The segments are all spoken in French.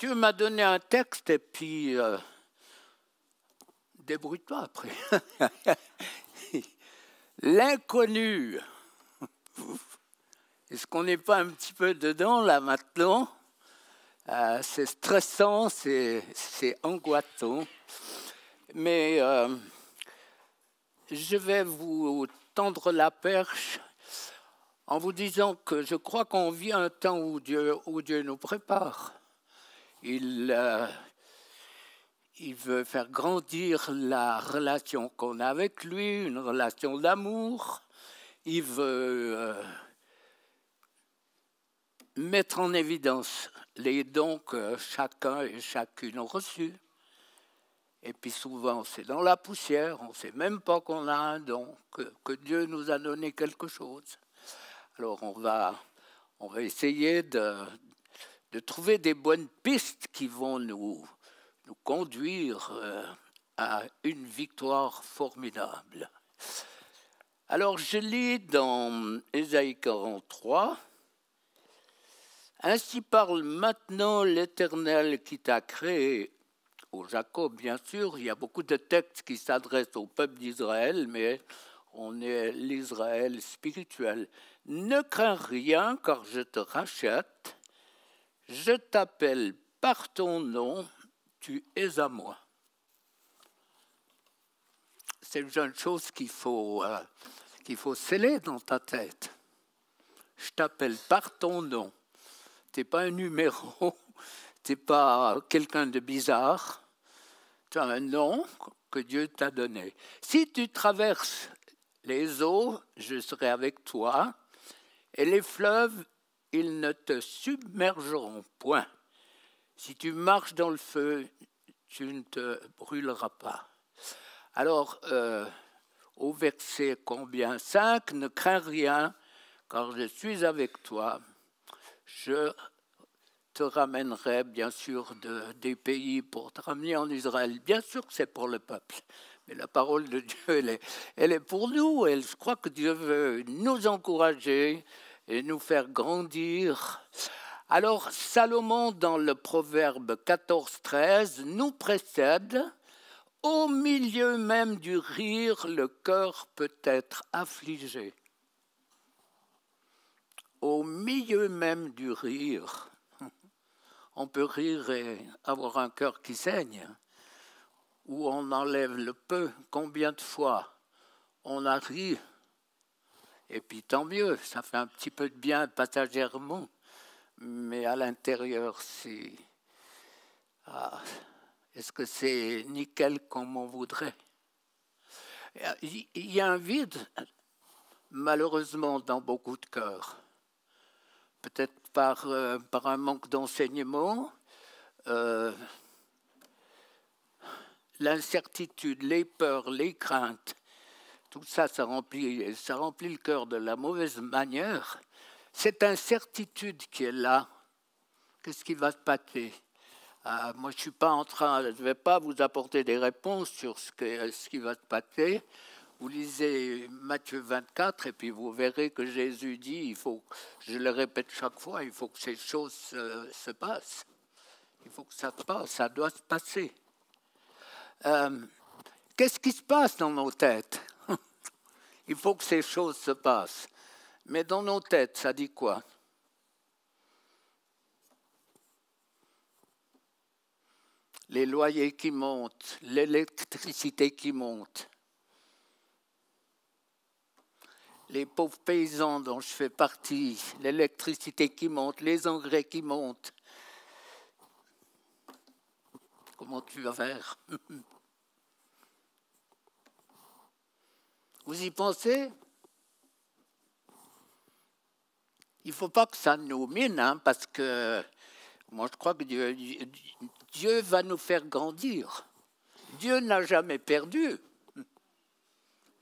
Dieu m'a donné un texte et puis débrouille-toi après. L'inconnu. Est-ce qu'on n'est pas un petit peu dedans là maintenant? C'est stressant, c'est angoissant. Mais je vais vous tendre la perche en vous disant que je crois qu'on vit un temps où Dieu nous prépare. Il veut faire grandir la relation qu'on a avec lui, une relation d'amour. Il veut mettre en évidence les dons que chacun et chacune ont reçus. Et puis souvent, c'est dans la poussière, on ne sait même pas qu'on a un don, que Dieu nous a donné quelque chose. Alors on va essayer de trouver des bonnes pistes qui vont nous conduire à une victoire formidable. Alors je lis dans Ésaïe 43, « Ainsi parle maintenant l'Éternel qui t'a créé » au Jacob, bien sûr, il y a beaucoup de textes qui s'adressent au peuple d'Israël, mais on est l'Israël spirituel. « Ne crains rien, car je te rachète. Je t'appelle par ton nom, tu es à moi. » C'est une chose qu'il faut sceller dans ta tête. Je t'appelle par ton nom. Tu n'es pas un numéro, tu n'es pas quelqu'un de bizarre. Tu as un nom que Dieu t'a donné. Si tu traverses les eaux, je serai avec toi, et les fleuves, ils ne te submergeront point. Si tu marches dans le feu, tu ne te brûleras pas. Alors, au verset combien 5, ne crains rien, car je suis avec toi. Je te ramènerai, bien sûr, des pays pour te ramener en Israël. Bien sûr que c'est pour le peuple, mais la parole de Dieu, elle est pour nous. Et je crois que Dieu veut nous encourager et nous faire grandir. Alors, Salomon, dans le Proverbe 14-13, nous précède. Au milieu même du rire, le cœur peut être affligé. Au milieu même du rire, on peut rire et avoir un cœur qui saigne, où on enlève le peu. Combien de fois on a ri, et puis tant mieux, ça fait un petit peu de bien passagèrement, mais à l'intérieur, c'est... est-ce que c'est nickel comme on voudrait? Il y a un vide, malheureusement, dans beaucoup de cœurs. Peut-être par un manque d'enseignement, l'incertitude, les peurs, les craintes, tout ça, ça remplit le cœur de la mauvaise manière. Cette incertitude qui est là, qu'est-ce qui va se passer? Moi, je ne vais pas vous apporter des réponses sur ce qui va se passer. Vous lisez Matthieu 24 et puis vous verrez que Jésus dit, je le répète chaque fois, il faut que ces choses se passent. Il faut que ça se passe, ça doit se passer. Qu'est-ce qui se passe dans nos têtes? Il faut que ces choses se passent. Mais dans nos têtes, ça dit quoi? Les loyers qui montent, l'électricité qui monte. Les pauvres paysans dont je fais partie, l'électricité qui monte, les engrais qui montent. Comment tu vas faire? Vous y pensez? Il ne faut pas que ça nous mine, parce que moi je crois que Dieu va nous faire grandir. Dieu n'a jamais perdu.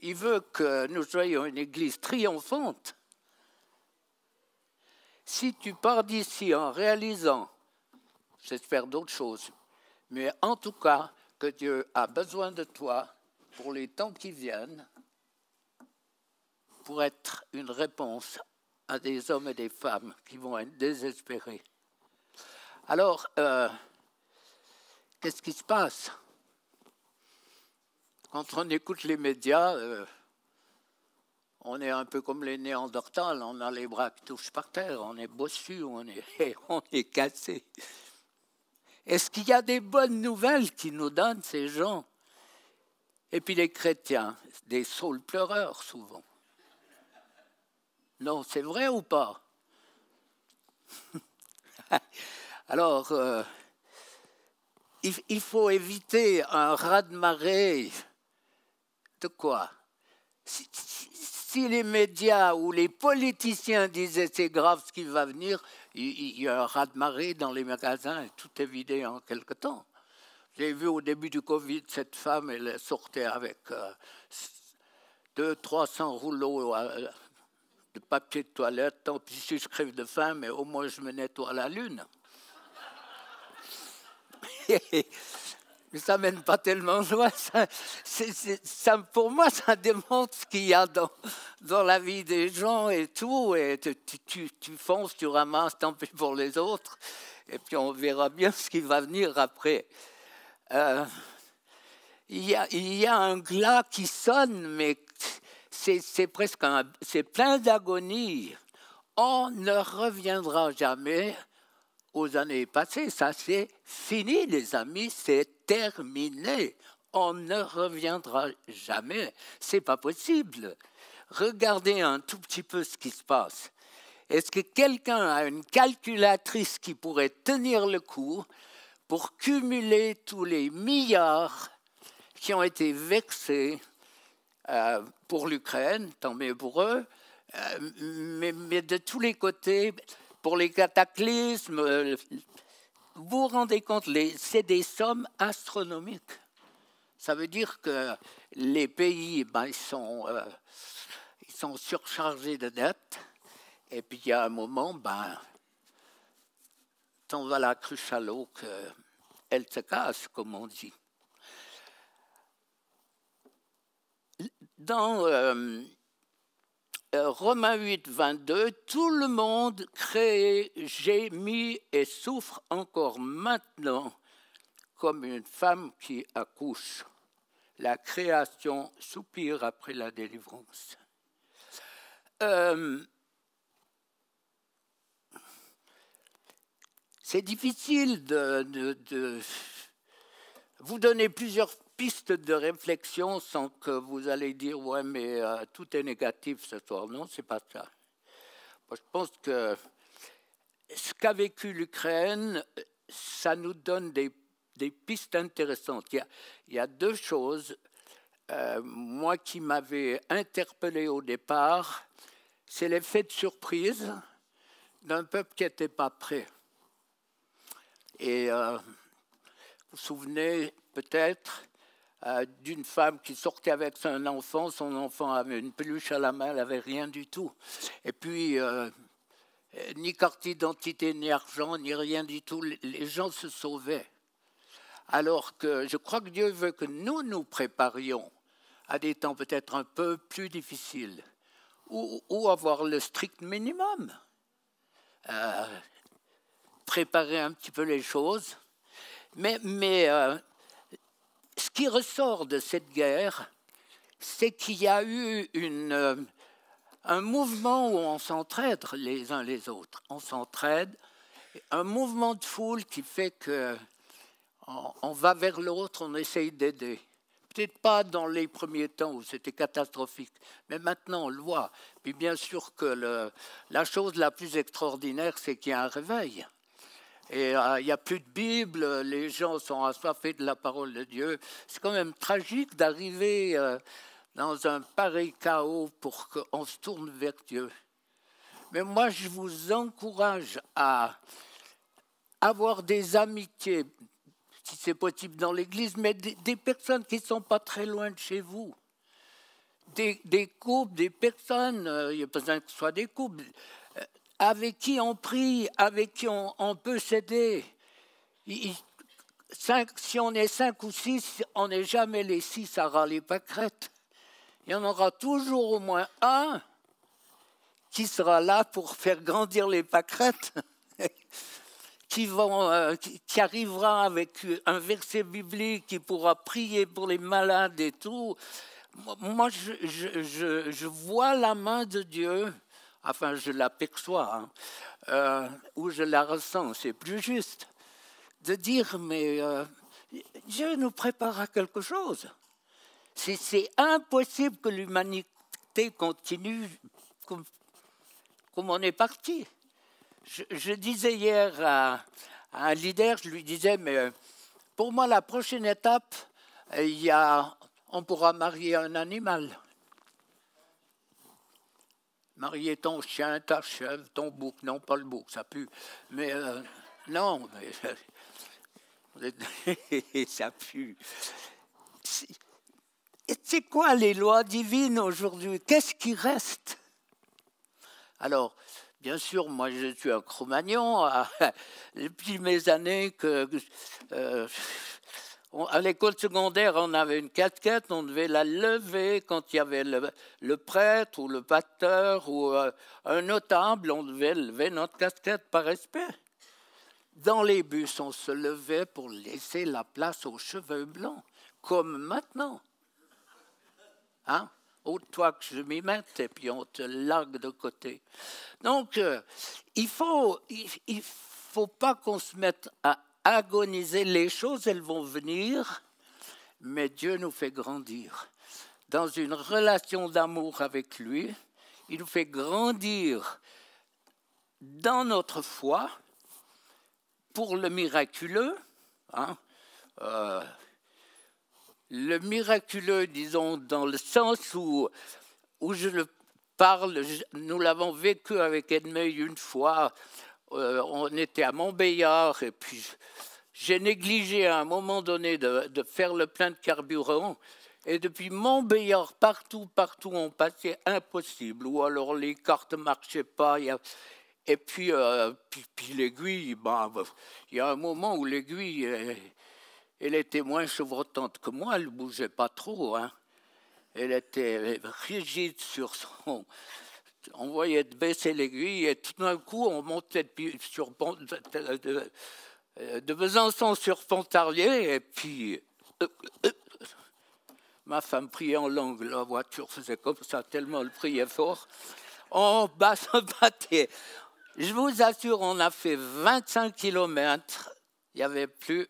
Il veut que nous soyons une église triomphante. Si tu pars d'ici en réalisant, j'espère d'autres choses, mais en tout cas que Dieu a besoin de toi pour les temps qui viennent, pour être une réponse à des hommes et des femmes qui vont être désespérés. Alors, qu'est-ce qui se passe? Quand on écoute les médias, on est un peu comme les Néandertals, on a les bras qui touchent par terre, on est bossu, on est cassé. Est-ce qu'il y a des bonnes nouvelles qui nous donnent ces gens? Et puis les chrétiens, des saules pleureurs souvent. Non, c'est vrai ou pas? Alors, il faut éviter un raz-de-marée. De quoi? Si les médias ou les politiciens disaient c'est grave ce qui va venir, il y a un raz-de-marée dans les magasins et tout est vidé en quelque temps. J'ai vu au début du Covid, cette femme, elle sortait avec 200-300 rouleaux de papier de toilette. Tant pis si je crève de faim, mais au moins je me nettoie la lune. Mais ça mène pas tellement loin. Ça, pour moi, ça démontre ce qu'il y a dans la vie des gens et tout. Et tu fonces, tu ramasses, tant pis pour les autres. Et puis on verra bien ce qui va venir après. Il y a un glas qui sonne, mais c'est plein d'agonie. On ne reviendra jamais aux années passées. Ça, c'est fini, les amis, c'est terminé. On ne reviendra jamais. C'est pas possible. Regardez un tout petit peu ce qui se passe. Est-ce que quelqu'un a une calculatrice qui pourrait tenir le coup pour cumuler tous les milliards qui ont été versés pour l'Ukraine, tant mieux pour eux, mais de tous les côtés, pour les cataclysmes, vous vous rendez compte, c'est des sommes astronomiques. Ça veut dire que les pays, ils sont surchargés de dettes, et puis il y a un moment, t'en vas la cruche à l'eau qu'elle se casse, comme on dit. Dans Romains 8, 22, tout le monde crée, gémit et souffre encore maintenant comme une femme qui accouche. La création soupire après la délivrance. C'est difficile de vous donner plusieurs pistes de réflexion sans que vous allez dire « ouais, mais tout est négatif ce soir ». Non, c'est pas ça. Moi, je pense que ce qu'a vécu l'Ukraine, ça nous donne des pistes intéressantes. Il y a deux choses, moi, qui m'avaient interpellé au départ. C'est l'effet de surprise d'un peuple qui n'était pas prêt. Et vous vous souvenez peut-être d'une femme qui sortait avec son enfant avait une peluche à la main, elle n'avait rien du tout. Et puis, ni carte d'identité, ni argent, ni rien du tout, les gens se sauvaient. Alors que je crois que Dieu veut que nous préparions à des temps peut-être un peu plus difficiles, ou avoir le strict minimum. Préparer un petit peu les choses. Mais ce qui ressort de cette guerre, c'est qu'il y a eu un mouvement où on s'entraide les uns les autres. On s'entraide, un mouvement de foule qui fait qu'on va vers l'autre, on essaye d'aider. Peut-être pas dans les premiers temps où c'était catastrophique, mais maintenant on le voit. Puis bien sûr que la chose la plus extraordinaire, c'est qu'il y a un réveil. Et il n'y a plus de Bible, les gens sont assoiffés de la parole de Dieu. C'est quand même tragique d'arriver dans un pareil chaos pour qu'on se tourne vers Dieu. Mais moi, je vous encourage à avoir des amitiés, si c'est possible dans l'Église, mais des personnes qui ne sont pas très loin de chez vous. Des couples, des personnes, il n'y a pas besoin que ce soit des couples, avec qui on prie, avec qui on peut s'aider. Si on est 5 ou 6, on n'est jamais les 6 à râler pâquerettes. Il y en aura toujours au moins un qui sera là pour faire grandir les pâquerettes. qui arrivera avec un verset biblique, qui pourra prier pour les malades et tout. Moi, je vois la main de Dieu, enfin, je l'aperçois, ou je la ressens, c'est plus juste, de dire, mais Dieu nous prépare à quelque chose. C'est impossible que l'humanité continue comme on est parti. Je disais hier à un leader, je lui disais, mais pour moi, la prochaine étape, on pourra marier un animal. Marier ton chien, ta chèvre, ton bouc. Non, pas le bouc, ça pue. Mais non, mais, ça pue. C'est quoi les lois divines aujourd'hui? Qu'est-ce qui reste? Alors, bien sûr, moi je suis un Cro-Magnon. Depuis mes années à l'école secondaire, on avait une casquette, on devait la lever quand il y avait le prêtre ou le pasteur ou un notable, on devait lever notre casquette par respect. Dans les bus, on se levait pour laisser la place aux cheveux blancs, comme maintenant. Hein? Toi que je m'y mette et puis on te largue de côté. Donc, il faut pas qu'on se mette à agoniser. Les choses, elles vont venir, mais Dieu nous fait grandir. Dans une relation d'amour avec lui, il nous fait grandir dans notre foi pour le miraculeux. Hein? Le miraculeux, disons, dans le sens où je le parle, nous l'avons vécu avec Edmeuil une fois, on était à Montbéliard et puis j'ai négligé à un moment donné de faire le plein de carburant et depuis Montbéliard, partout on passait impossible, ou alors les cartes ne marchaient pas, et puis l'aiguille, il y a un moment où l'aiguille... Elle était moins chevrotante que moi, elle ne bougeait pas trop. Hein. Elle était rigide sur son... On voyait baisser l'aiguille et tout d'un coup, on montait de Besançon sur Pontarlier et puis... ma femme priait en langue, la voiture faisait comme ça, tellement elle priait fort. On battait. Je vous assure, on a fait 25 kilomètres. Il n'y avait plus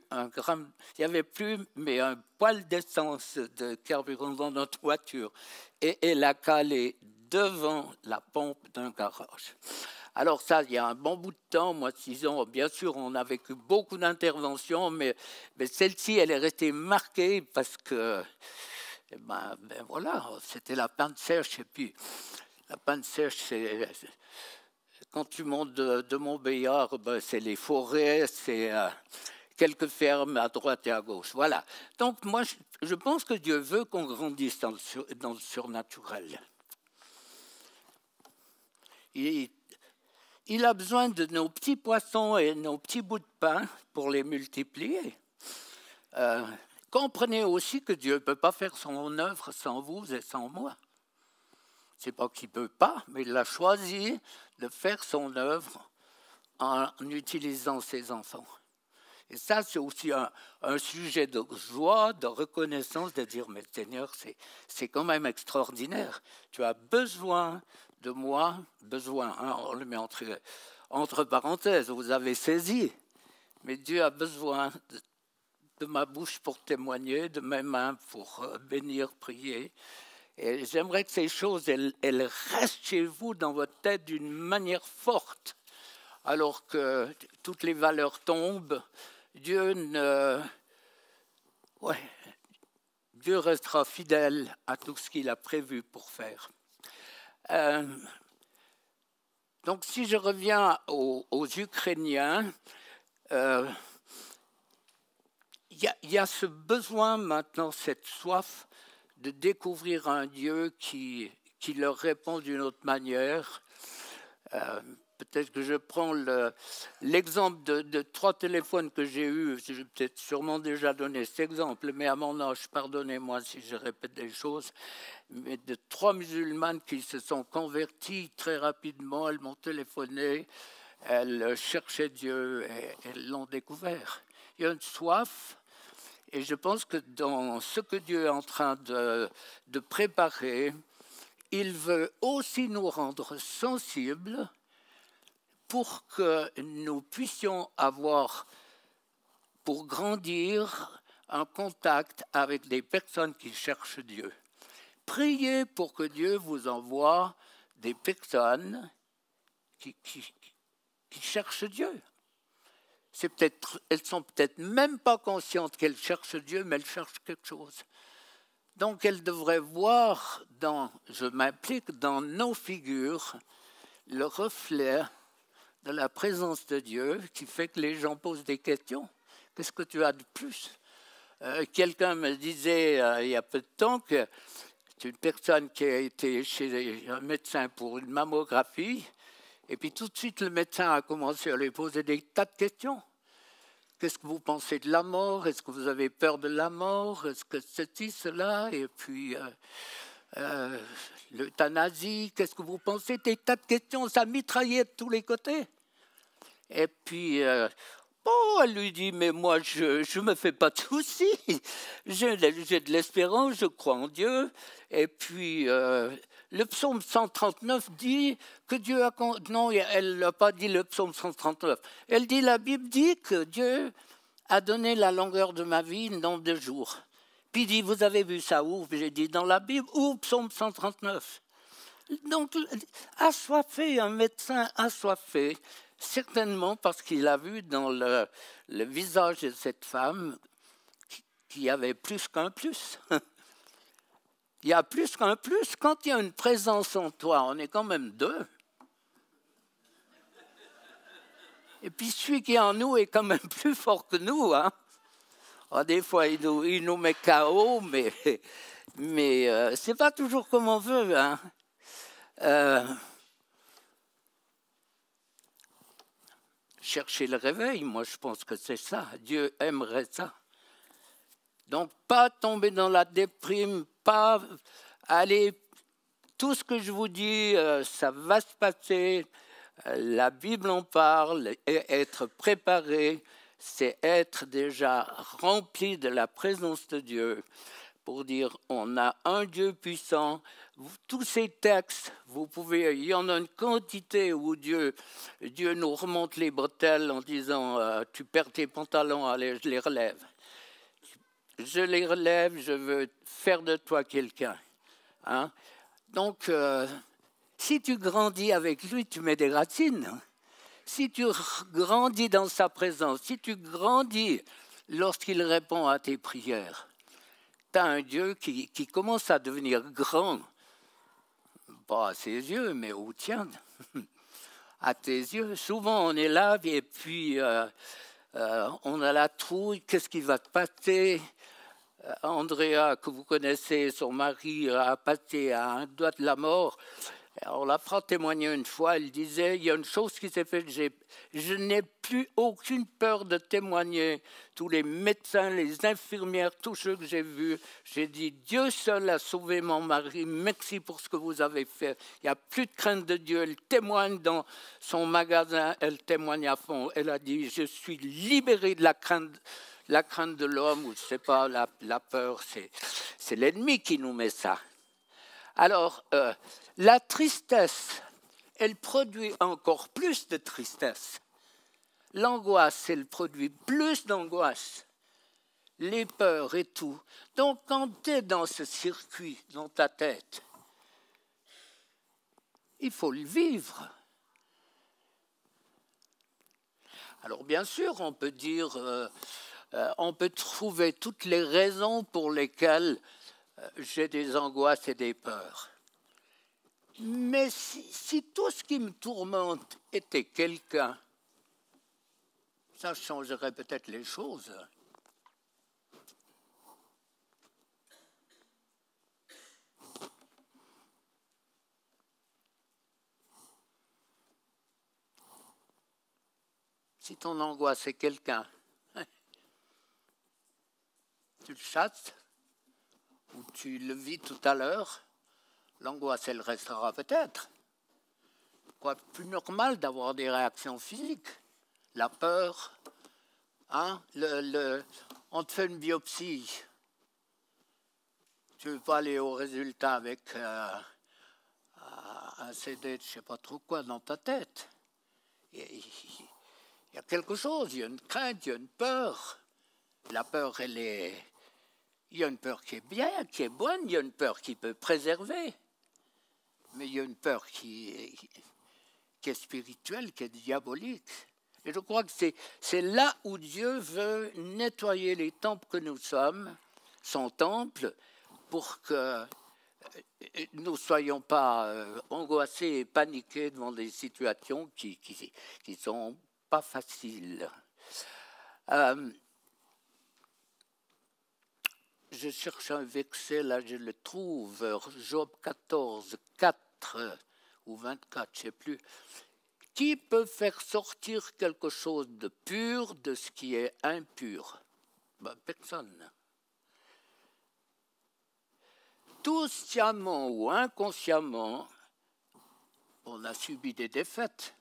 mais un poil d'essence de carburant dans notre voiture. Et elle a calé devant la pompe d'un garage. Alors ça, il y a un bon bout de temps, moi 6 ans, bien sûr, on a vécu beaucoup d'interventions, mais celle-ci, elle est restée marquée parce que, voilà, c'était la panne sèche. Et puis, la panne sèche, c'est... Quand tu montes de Montbéliard, c'est les forêts, c'est quelques fermes à droite et à gauche. Voilà. Donc moi, je pense que Dieu veut qu'on grandisse dans le surnaturel. Il a besoin de nos petits poissons et nos petits bouts de pain pour les multiplier. Comprenez aussi que Dieu ne peut pas faire son œuvre sans vous et sans moi. C'est pas qu'il ne peut pas, mais il a choisi de faire son œuvre en utilisant ses enfants. Et ça, c'est aussi un sujet de joie, de reconnaissance, de dire, mais Seigneur, c'est quand même extraordinaire. Tu as besoin de moi, besoin, hein, on le met entre parenthèses, vous avez saisi, mais Dieu a besoin de ma bouche pour témoigner, de mes mains pour bénir, prier. Et j'aimerais que ces choses, elles restent chez vous dans votre tête d'une manière forte. Alors que toutes les valeurs tombent, Dieu restera fidèle à tout ce qu'il a prévu pour faire. Donc si je reviens aux Ukrainiens, il y a ce besoin maintenant, cette soif de découvrir un Dieu qui leur répond d'une autre manière. Peut-être que je prends l'exemple de 3 téléphones que j'ai eus. J'ai peut-être sûrement déjà donné cet exemple, mais à mon âge, pardonnez-moi si je répète des choses, mais de 3 musulmanes qui se sont convertis très rapidement. Elles m'ont téléphoné elles cherchaient Dieu et elles l'ont découvert. Il y a une soif, et je pense que dans ce que Dieu est en train de préparer, il veut aussi nous rendre sensibles pour que nous puissions avoir, pour grandir, un contact avec des personnes qui cherchent Dieu. Priez pour que Dieu vous envoie des personnes qui cherchent Dieu. Elles sont peut-être même pas conscientes qu'elles cherchent Dieu, mais elles cherchent quelque chose. Donc elles devraient voir, je m'implique, dans nos figures, le reflet de la présence de Dieu qui fait que les gens posent des questions. Qu'est-ce que tu as de plus? Quelqu'un me disait il y a peu de temps que c'est une personne qui a été chez un médecin pour une mammographie, et puis tout de suite le médecin a commencé à lui poser des tas de questions. Qu'est-ce que vous pensez de la mort? Est-ce que vous avez peur de la mort? Est-ce que ceci, cela? Et puis l'euthanasie, qu'est-ce que vous pensez? Des tas de questions, ça mitraillait de tous les côtés. Et puis, elle lui dit, mais moi, je me fais pas de soucis. J'ai de l'espérance, je crois en Dieu. Et puis, le psaume 139 dit que Dieu a... Non, elle n'a pas dit le psaume 139. Elle dit, la Bible dit que Dieu a donné la longueur de ma vie, le nombre de jours. Puis il dit, vous avez vu ça où? J'ai dit, dans la Bible ou psaume 139. Donc, assoiffé, un médecin assoiffé, certainement parce qu'il a vu dans le visage de cette femme qu'il y avait plus qu'un plus. Il y a plus qu'un plus. Quand il y a une présence en toi, on est quand même deux. Et puis celui qui est en nous est quand même plus fort que nous. Hein? Alors, des fois, il nous met KO, mais ce n'est pas toujours comme on veut. Hein? Chercher le réveil, moi je pense que c'est ça. Dieu aimerait ça. Donc, pas tomber dans la déprime, pas aller... Tout ce que je vous dis, ça va se passer. La Bible en parle. Et être préparé, c'est être déjà rempli de la présence de Dieu. Pour dire, on a un Dieu puissant. Tous ces textes, il y en a une quantité où Dieu nous remonte les bretelles en disant, tu perds tes pantalons, allez, je les relève. Je les relève, je veux faire de toi quelqu'un. Hein? Donc, si tu grandis avec lui, tu mets des racines. Si tu grandis dans sa présence, si tu grandis lorsqu'il répond à tes prières, tu as un Dieu qui commence à devenir grand. Pas à ses yeux, mais au tien. À tes yeux. Souvent, on est là et puis on a la trouille. Qu'est-ce qui va te passer? Andrea, que vous connaissez, son mari, a passé à un doigt de la mort. On l'a fera témoigner une fois, elle disait, il y a une chose qui s'est faite, je n'ai plus aucune peur de témoigner. Tous les médecins, les infirmières, tous ceux que j'ai vus, j'ai dit, Dieu seul a sauvé mon mari, merci pour ce que vous avez fait. Il n'y a plus de crainte de Dieu, elle témoigne dans son magasin, elle témoigne à fond. Elle a dit, je suis libérée de la crainte de l'homme, ou je ne sais pas, la peur, c'est l'ennemi qui nous met ça. Alors, la tristesse, elle produit encore plus de tristesse. L'angoisse, elle produit plus d'angoisse. Les peurs et tout. Donc, quand tu es dans ce circuit, dans ta tête, il faut le vivre. Alors, bien sûr, on peut dire, on peut trouver toutes les raisons pour lesquelles j'ai des angoisses et des peurs. Mais si tout ce qui me tourmente était quelqu'un, ça changerait peut-être les choses. Si ton angoisse est quelqu'un, tu le chasses, ou tu le vis tout à l'heure, l'angoisse, elle restera peut-être. quoi de plus normal d'avoir des réactions physiques? La peur, hein? On te fait une biopsie. Tu ne veux pas aller au résultat avec un CD de je ne sais pas trop quoi dans ta tête. Il y a quelque chose, il y a une crainte, il y a une peur. La peur, il y a une peur qui est bien, qui est bonne, il y a une peur qui peut préserver. Mais il y a une peur qui est spirituelle, qui est diabolique. Et je crois que c'est là où Dieu veut nettoyer les temples que nous sommes, son temple, pour que nous ne soyons pas angoissés et paniqués devant des situations qui ne sont pas faciles. Je cherche un verset, là je le trouve, Job 14, 4 ou 24, je ne sais plus. Qui peut faire sortir quelque chose de pur de ce qui est impur? Ben, personne. Tous sciemment ou inconsciemment, on a subi des défaites.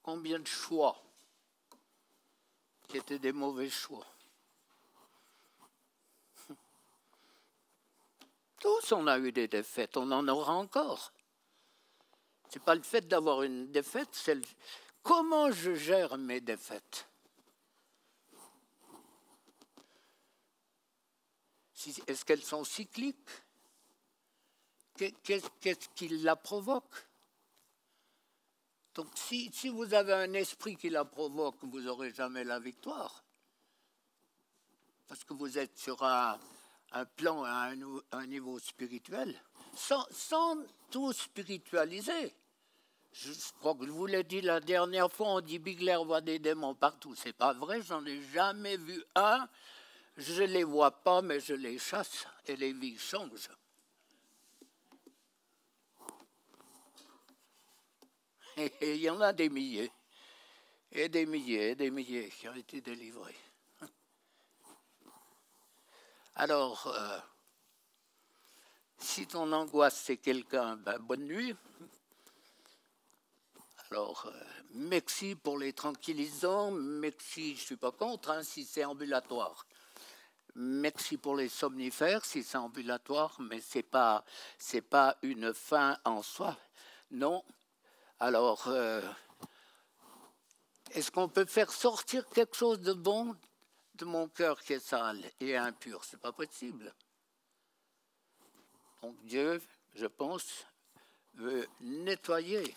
Combien de choix qui étaient des mauvais choix? Tous on a eu des défaites, on en aura encore. Ce n'est pas le fait d'avoir une défaite, c'est comment je gère mes défaites. Est-ce qu'elles sont cycliques? Qu'est-ce qui la provoque? Donc si vous avez un esprit qui la provoque, vous n'aurez jamais la victoire. Parce que vous êtes sur un plan, à un niveau spirituel, sans tout spiritualiser. Je crois que je vous l'ai dit la dernière fois, on dit Bigler voit des démons partout. C'est pas vrai, j'en ai jamais vu un. Je les vois pas, mais je les chasse et les vies changent. Et il y en a des milliers, et des milliers, et des milliers qui ont été délivrés. Alors, si ton angoisse c'est quelqu'un, ben, bonne nuit. Alors, merci pour les tranquillisants, merci, je ne suis pas contre, hein, si c'est ambulatoire. Merci pour les somnifères, si c'est ambulatoire, mais ce n'est pas une fin en soi. Non. Alors, est-ce qu'on peut faire sortir quelque chose de bon de mon cœur qui est sale et impur? Ce n'est pas possible. Donc Dieu, je pense, veut nettoyer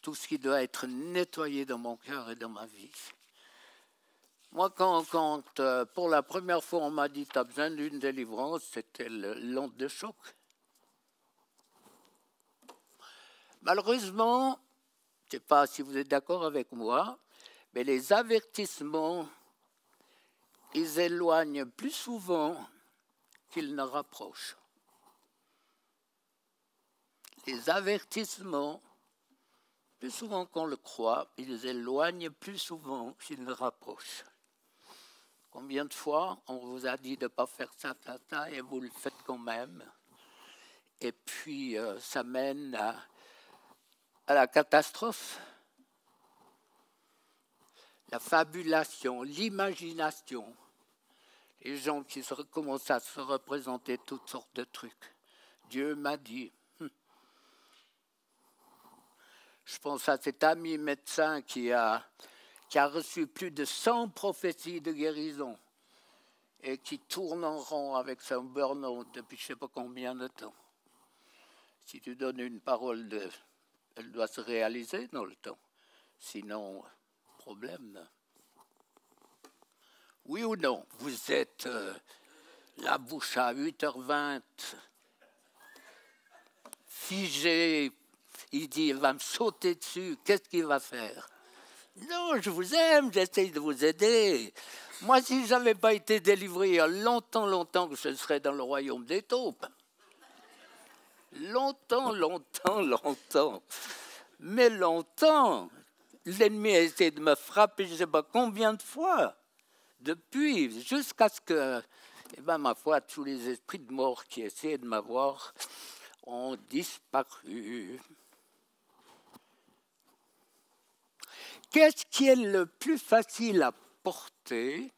tout ce qui doit être nettoyé dans mon cœur et dans ma vie. Moi, quand pour la première fois on m'a dit « tu as besoin d'une délivrance », c'était l'onde de choc. Malheureusement, je ne sais pas si vous êtes d'accord avec moi, mais les avertissements, ils éloignent plus souvent qu'ils ne rapprochent. Les avertissements, plus souvent qu'on le croit, ils éloignent plus souvent qu'ils ne rapprochent. Combien de fois on vous a dit de ne pas faire ça, et vous le faites quand même. Et puis ça mène à la catastrophe. La fabulation, l'imagination. Les gens qui commencent à se représenter toutes sortes de trucs. Dieu m'a dit. Je pense à cet ami médecin qui a reçu plus de 100 prophéties de guérison et qui tourne en rond avec son burn-out depuis je ne sais pas combien de temps. Si tu donnes une parole, elle doit se réaliser dans le temps. Sinon, problème. Oui ou non, vous êtes la bouche à 8h20, figé. Il dit, il va me sauter dessus, qu'est-ce qu'il va faire? Non, je vous aime, j'essaye de vous aider. Moi, si je n'avais pas été délivré il y a longtemps que je serais dans le royaume des taupes. Longtemps. Mais longtemps, l'ennemi a essayé de me frapper, je ne sais pas combien de fois. Depuis, jusqu'à ce que, ma foi, tous les esprits de mort qui essayaient de m'avoir ont disparu. Qu'est-ce qui est le plus facile à porter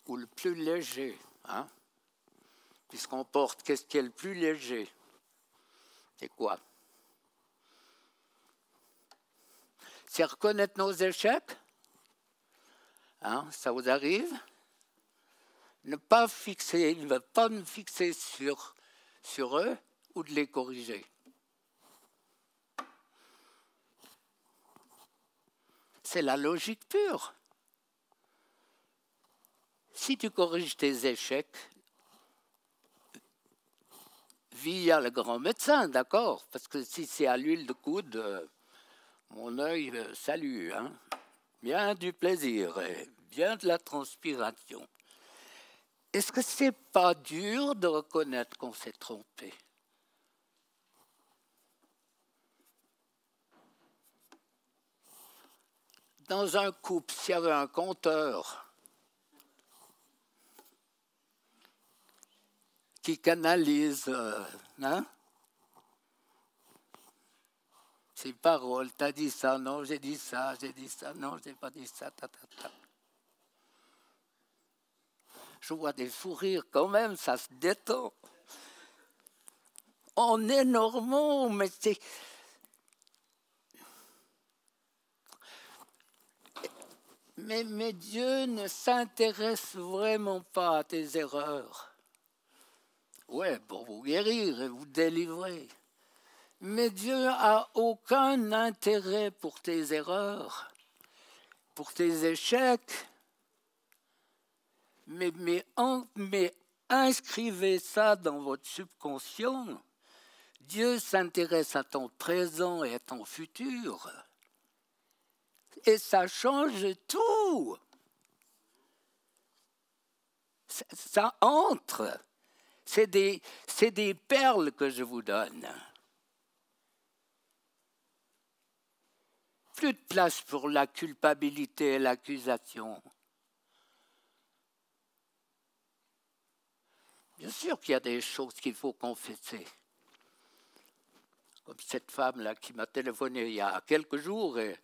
ou le plus léger, hein? Puisqu'on porte, qu'est-ce qui est le plus léger? C'est quoi? C'est reconnaître nos échecs, hein? Ça vous arrive? Ne pas me fixer sur eux ou de les corriger. C'est la logique pure. Si tu corriges tes échecs via le grand médecin, d'accord? Parce que si c'est à l'huile de coude, mon œil salue, hein? Bien du plaisir, et bien de la transpiration. Est-ce que c'est pas dur de reconnaître qu'on s'est trompé? Dans un couple, s'il y avait un compteur qui canalise hein, ses paroles, t'as dit ça, non, j'ai dit ça, non, j'ai pas dit ça, Je vois des fous rires quand même, ça se détend. On est normaux, mais c'est... Mais Dieu ne s'intéresse vraiment pas à tes erreurs. Ouais, pour vous guérir et vous délivrer. Mais Dieu a aucun intérêt pour tes erreurs, pour tes échecs. Mais inscrivez ça dans votre subconscient. Dieu s'intéresse à ton présent et à ton futur. Et ça change tout. Ça entre. C'est des perles que je vous donne. Plus de place pour la culpabilité et l'accusation. Bien sûr qu'il y a des choses qu'il faut confesser. Comme cette femme-là qui m'a téléphoné il y a quelques jours et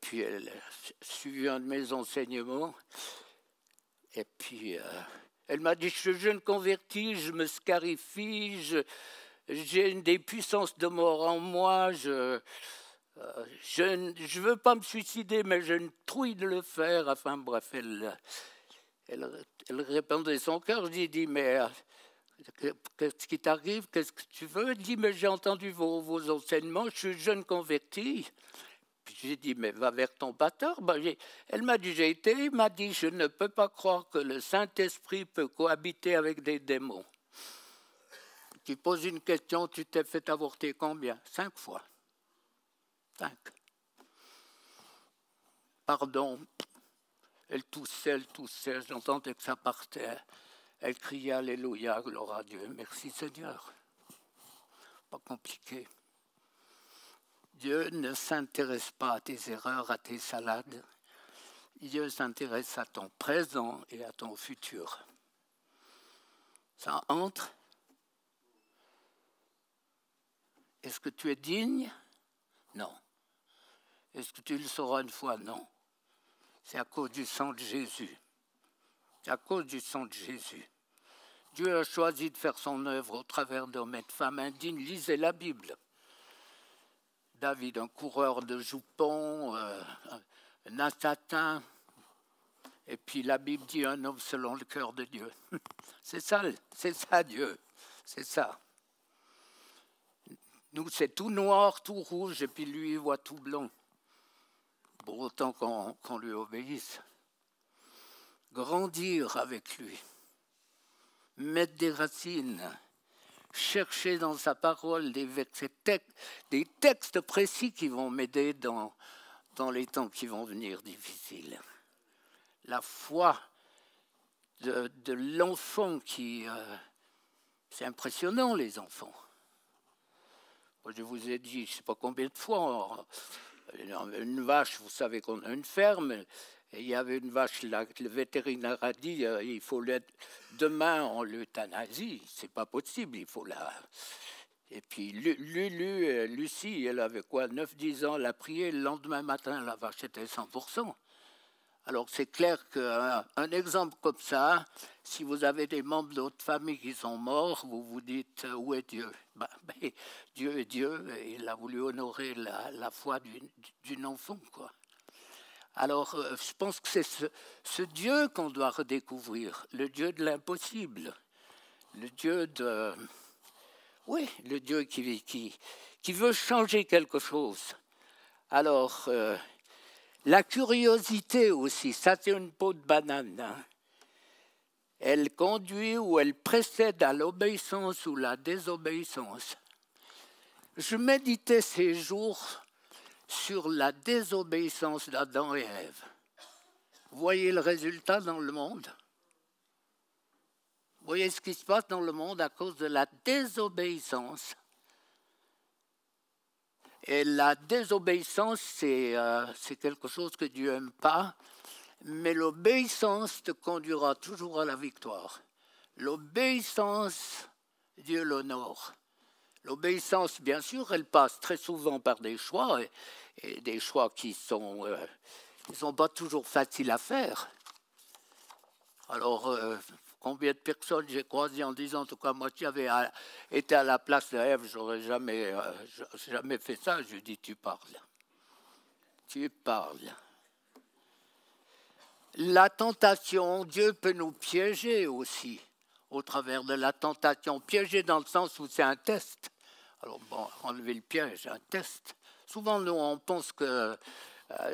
puis elle a suivi un de mes enseignements. Et puis elle m'a dit, je suis jeune converti, je me scarifie, j'ai des puissances de mort en moi, je ne veux pas me suicider, mais j'ai une trouille de le faire. Enfin bref, elle répondait son cœur. Je lui ai dit, mais qu'est-ce qui t'arrive? Qu'est-ce que tu veux? Elle dit, mais j'ai entendu vos enseignements, je suis jeune converti. Puis j'ai dit, mais va vers ton pasteur. Elle m'a dit, il m'a dit, je ne peux pas croire que le Saint-Esprit peut cohabiter avec des démons. Tu poses une question, tu t'es fait avorter combien? 5 fois. 5. Pardon. Elle toussait, j'entendais que ça partait. Elle criait Alléluia, gloire à Dieu. Merci Seigneur. Pas compliqué. Dieu ne s'intéresse pas à tes erreurs, à tes salades. Dieu s'intéresse à ton présent et à ton futur. Ça entre. Est-ce que tu es digne? Non. Est-ce que tu le sauras une fois? Non. C'est à cause du sang de Jésus. C'est à cause du sang de Jésus. Dieu a choisi de faire son œuvre au travers d'hommes et de femmes indignes. Lisez la Bible. David, un coureur de jupons, un assassin. Et puis la Bible dit un homme selon le cœur de Dieu. C'est ça Dieu. C'est ça. Nous, c'est tout noir, tout rouge, et puis lui, il voit tout blanc. Pour autant qu'on lui obéisse. Grandir avec lui. Mettre des racines. Chercher dans sa parole des textes précis qui vont m'aider dans les temps qui vont venir difficiles. La foi de l'enfant qui... c'est impressionnant, les enfants. Moi, je vous ai dit, je ne sais pas combien de fois, une vache, vous savez qu'on a une ferme, Et il y avait une vache là, le vétérinaire a dit il faut demain on l'euthanasie, c'est pas possible, il faut la. Et puis Lucie, elle avait quoi, 9-10 ans, elle a prié, le lendemain matin, la vache était 100%. Alors c'est clair qu'un exemple comme ça, si vous avez des membres de votre famille qui sont morts, vous vous dites où est Dieu? Dieu est Dieu, et il a voulu honorer la foi d'une enfant, quoi. Alors je pense que c'est ce Dieu qu'on doit redécouvrir, le Dieu de l'impossible, le Dieu de... Oui, le Dieu qui veut changer quelque chose. Alors, la curiosité aussi, ça c'est une peau de banane. Hein. Elle conduit ou elle précède à l'obéissance ou la désobéissance. Je méditais ces jours sur la désobéissance d'Adam et Ève. Vous voyez le résultat dans le monde? Vous voyez ce qui se passe dans le monde à cause de la désobéissance. Et la désobéissance, c'est quelque chose que Dieu n'aime pas, mais l'obéissance te conduira toujours à la victoire. L'obéissance, Dieu l'honore. L'obéissance, bien sûr, elle passe très souvent par des choix, et des choix qui sont pas toujours faciles à faire. Alors, combien de personnes j'ai croisées en disant, en tout cas, moi, si j'avais été à la place d'Ève, j'aurais jamais fait ça. Je dis, tu parles. Tu parles. La tentation, Dieu peut nous piéger aussi, au travers de la tentation. Piéger dans le sens où c'est un test. Alors, bon, enlever le piège, un test. Souvent, nous, on pense que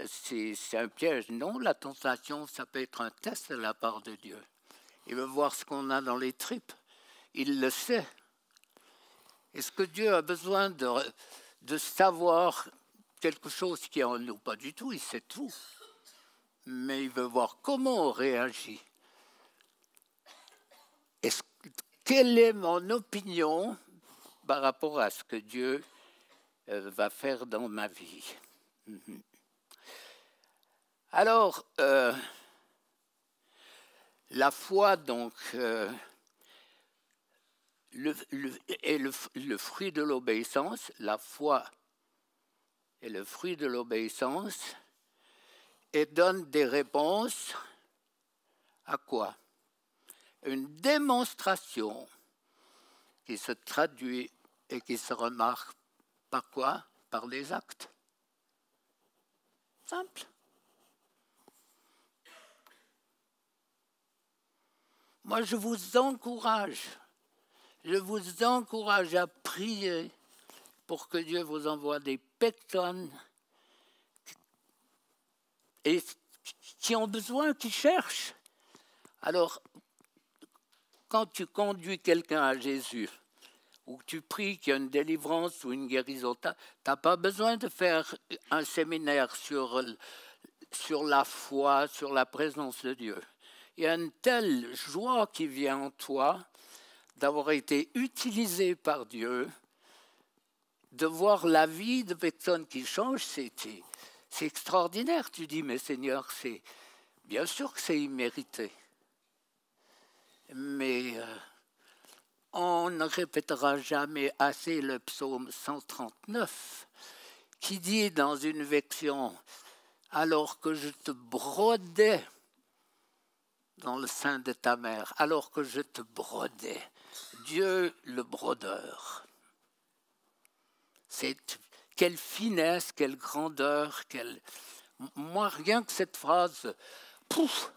c'est un piège. Non, la tentation, ça peut être un test de la part de Dieu. Il veut voir ce qu'on a dans les tripes. Il le sait. Est-ce que Dieu a besoin de savoir quelque chose qui est en nous? Pas du tout, il sait tout. Mais il veut voir comment on réagit. Quelle est mon opinion par rapport à ce que Dieu va faire dans ma vie? Alors, la foi, donc, est le fruit de l'obéissance. La foi est le fruit de l'obéissance et donne des réponses à quoi? Une démonstration qui se traduit et qui se remarque par quoi? Par les actes. Simple. Moi, je vous encourage à prier pour que Dieu vous envoie des personnes et qui ont besoin, qui cherchent. Alors, quand tu conduis quelqu'un à Jésus, ou que tu pries qu'il y a une délivrance ou une guérison, tu n'as pas besoin de faire un séminaire sur la foi, sur la présence de Dieu. Il y a une telle joie qui vient en toi d'avoir été utilisé par Dieu, de voir la vie de personnes qui changent, c'est extraordinaire. Tu dis, mais Seigneur, bien sûr que c'est immérité. Mais on ne répétera jamais assez le psaume 139 qui dit dans une version, alors que je te brodais dans le sein de ta mère, alors que je te brodais, Dieu le brodeur. Quelle finesse, quelle grandeur, moi rien que cette phrase, pouf.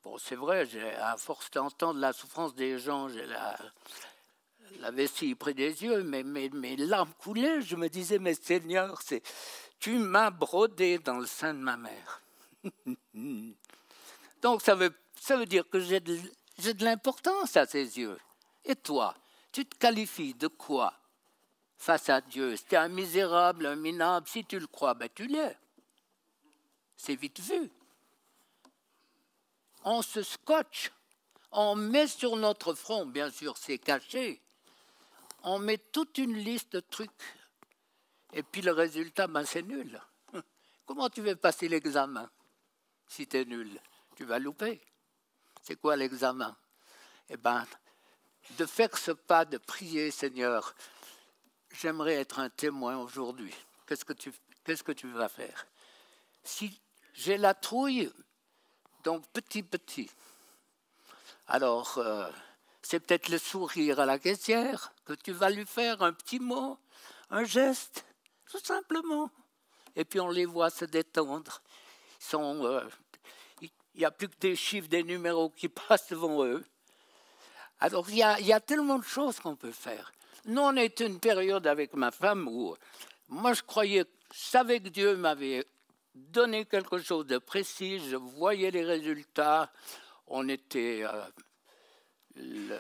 Bon, c'est vrai, à force d'entendre la souffrance des gens, j'ai la vessie près des yeux, mais mes larmes coulaient. Je me disais, mais Seigneur, tu m'as brodé dans le sein de ma mère. Donc ça veut dire que j'ai de l'importance à ses yeux. Et toi, tu te qualifies de quoi face à Dieu? Si tu es un misérable, un minable, si tu le crois, ben tu l'es. C'est vite vu. On se scotche, on met sur notre front, bien sûr c'est caché, on met toute une liste de trucs, et puis le résultat, ben, c'est nul. Comment tu veux passer l'examen? Si tu es nul, tu vas louper. C'est quoi l'examen? Eh bien, de faire ce pas, de prier, Seigneur, j'aimerais être un témoin aujourd'hui. Qu'est-ce que tu vas faire? Si j'ai la trouille, donc petit, alors c'est peut-être le sourire à la caissière que tu vas lui faire, un petit mot, un geste, tout simplement. Et puis on les voit se détendre. Il n'y a plus que des chiffres, des numéros qui passent devant eux. Alors il y a tellement de choses qu'on peut faire. Nous, on a été une période avec ma femme où moi je savais que Dieu m'avait donné quelque chose de précis, je voyais les résultats. On était le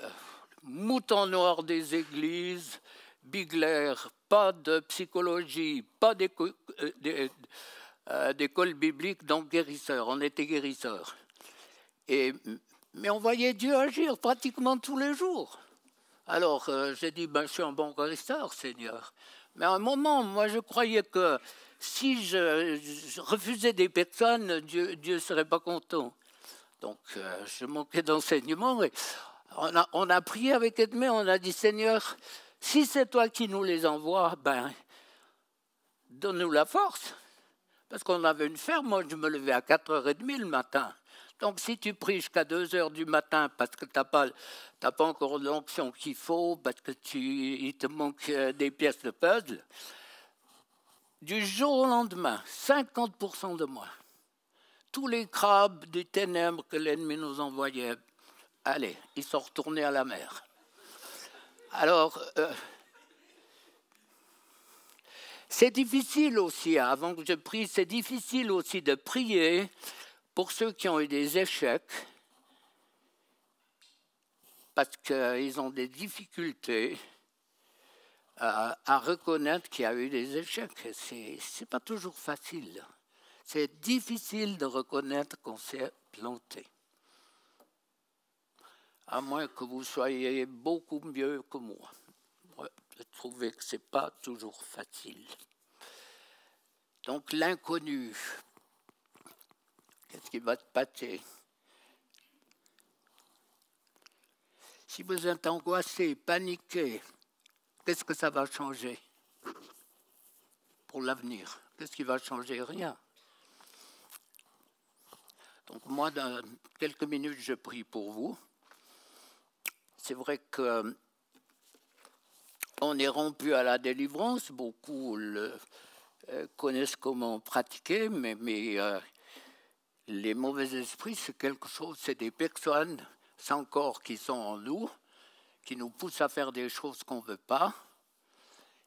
mouton noir des églises, Bigler, pas de psychologie, pas d'école biblique, donc guérisseurs. On était guérisseurs. Mais on voyait Dieu agir pratiquement tous les jours. Alors j'ai dit, je suis un bon guérisseur, Seigneur. Mais à un moment, moi je croyais que si je refusais des personnes, Dieu ne serait pas content. Donc je manquais d'enseignement. Et on a prié avec Edmé, on a dit, Seigneur, si c'est toi qui nous les envoies, donne-nous la force. Parce qu'on avait une ferme, moi je me levais à 4h30 le matin. Donc si tu pries jusqu'à 2h du matin parce que tu n'as pas encore l'onction qu'il faut, parce qu'il te manque des pièces de puzzle, du jour au lendemain, 50% de moi. Tous les crabes des ténèbres que l'ennemi nous envoyait, allez, ils sont retournés à la mer. Alors, c'est difficile aussi, avant que je prie, c'est difficile aussi de prier pour ceux qui ont eu des échecs, parce qu'ils ont des difficultés à reconnaître qu'il y a eu des échecs. C'est pas toujours facile. C'est difficile de reconnaître qu'on s'est planté. À moins que vous soyez beaucoup mieux que moi. Je trouvais que ce n'est pas toujours facile. Donc l'inconnu, qu'est-ce qui va te pâter? Si vous êtes angoissé, paniqué, qu'est-ce que ça va changer pour l'avenir? Qu'est-ce qui va changer? Rien. Donc moi, dans quelques minutes, je prie pour vous. C'est vrai qu'on est rompu à la délivrance, beaucoup connaissent comment pratiquer, mais les mauvais esprits, c'est quelque chose, c'est des personnes sans corps qui sont en nous, qui nous poussent à faire des choses qu'on ne veut pas,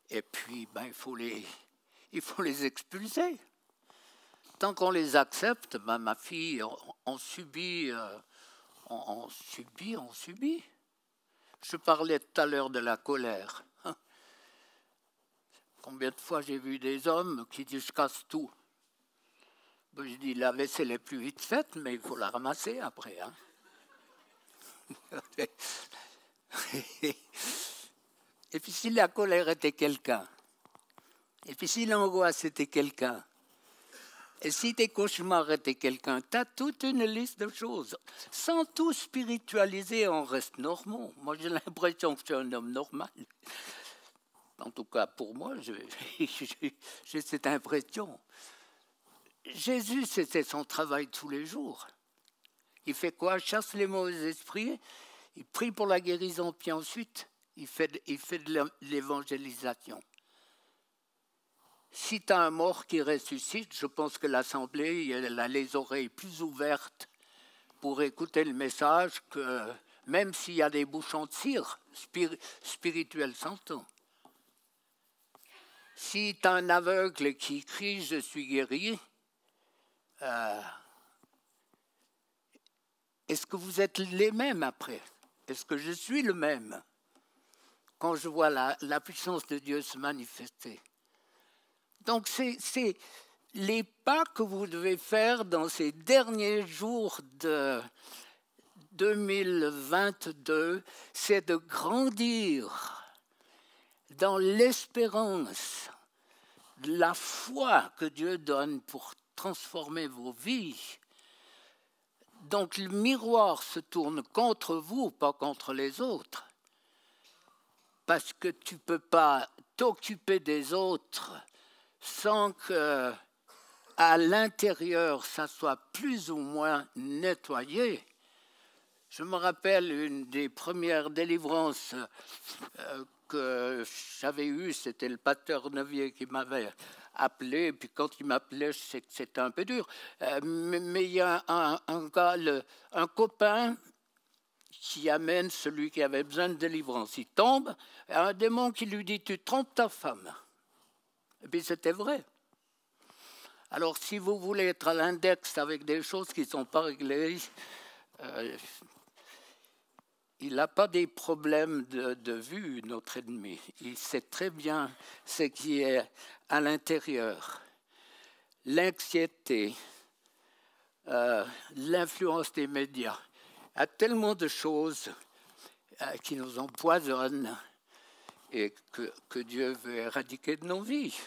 et puis il faut les expulser. Tant qu'on les accepte, ma fille, on subit. Je parlais tout à l'heure de la colère. Combien de fois j'ai vu des hommes qui disent « je casse tout ». Je dis, la vaisselle est plus vite faite, mais il faut la ramasser après. Hein. Et puis si la colère était quelqu'un, et puis si l'angoisse était quelqu'un, et si tes cauchemars étaient quelqu'un, tu as toute une liste de choses. Sans tout spiritualiser, on reste normaux. Moi, j'ai l'impression que je suis un homme normal. En tout cas, pour moi, j'ai cette impression. Jésus, c'était son travail tous les jours. Il fait quoi? Chasse les mauvais esprits, il prie pour la guérison, puis ensuite, il fait de l'évangélisation. Si tu as un mort qui ressuscite, je pense que l'Assemblée elle a les oreilles plus ouvertes pour écouter le message que même s'il y a des bouchons de cire, spirituels s'entend. Si tu as un aveugle qui crie « je suis guéri », est-ce que vous êtes les mêmes après? Est-ce que je suis le même quand je vois la puissance de Dieu se manifester? Donc c'est les pas que vous devez faire dans ces derniers jours de 2022, c'est de grandir dans l'espérance, la foi que Dieu donne pour transformer vos vies, Donc le miroir se tourne contre vous, pas contre les autres. Parce que tu ne peux pas t'occuper des autres sans que à l'intérieur, ça soit plus ou moins nettoyé. Je me rappelle une des premières délivrances que j'avais eues, c'était le pasteur Nevier qui m'avait appelé, et puis quand il m'appelait, je sais que c'était un peu dur. Mais il y a un gars, un copain qui amène celui qui avait besoin de délivrance. Il tombe, et un démon qui lui dit « Tu trompes ta femme ». Et puis c'était vrai. Alors si vous voulez être à l'index avec des choses qui ne sont pas réglées, il n'a pas des problèmes de vue, notre ennemi. Il sait très bien ce qui est à l'intérieur. L'anxiété, l'influence des médias. Il y a tellement de choses qui nous empoisonnent et que Dieu veut éradiquer de nos vies.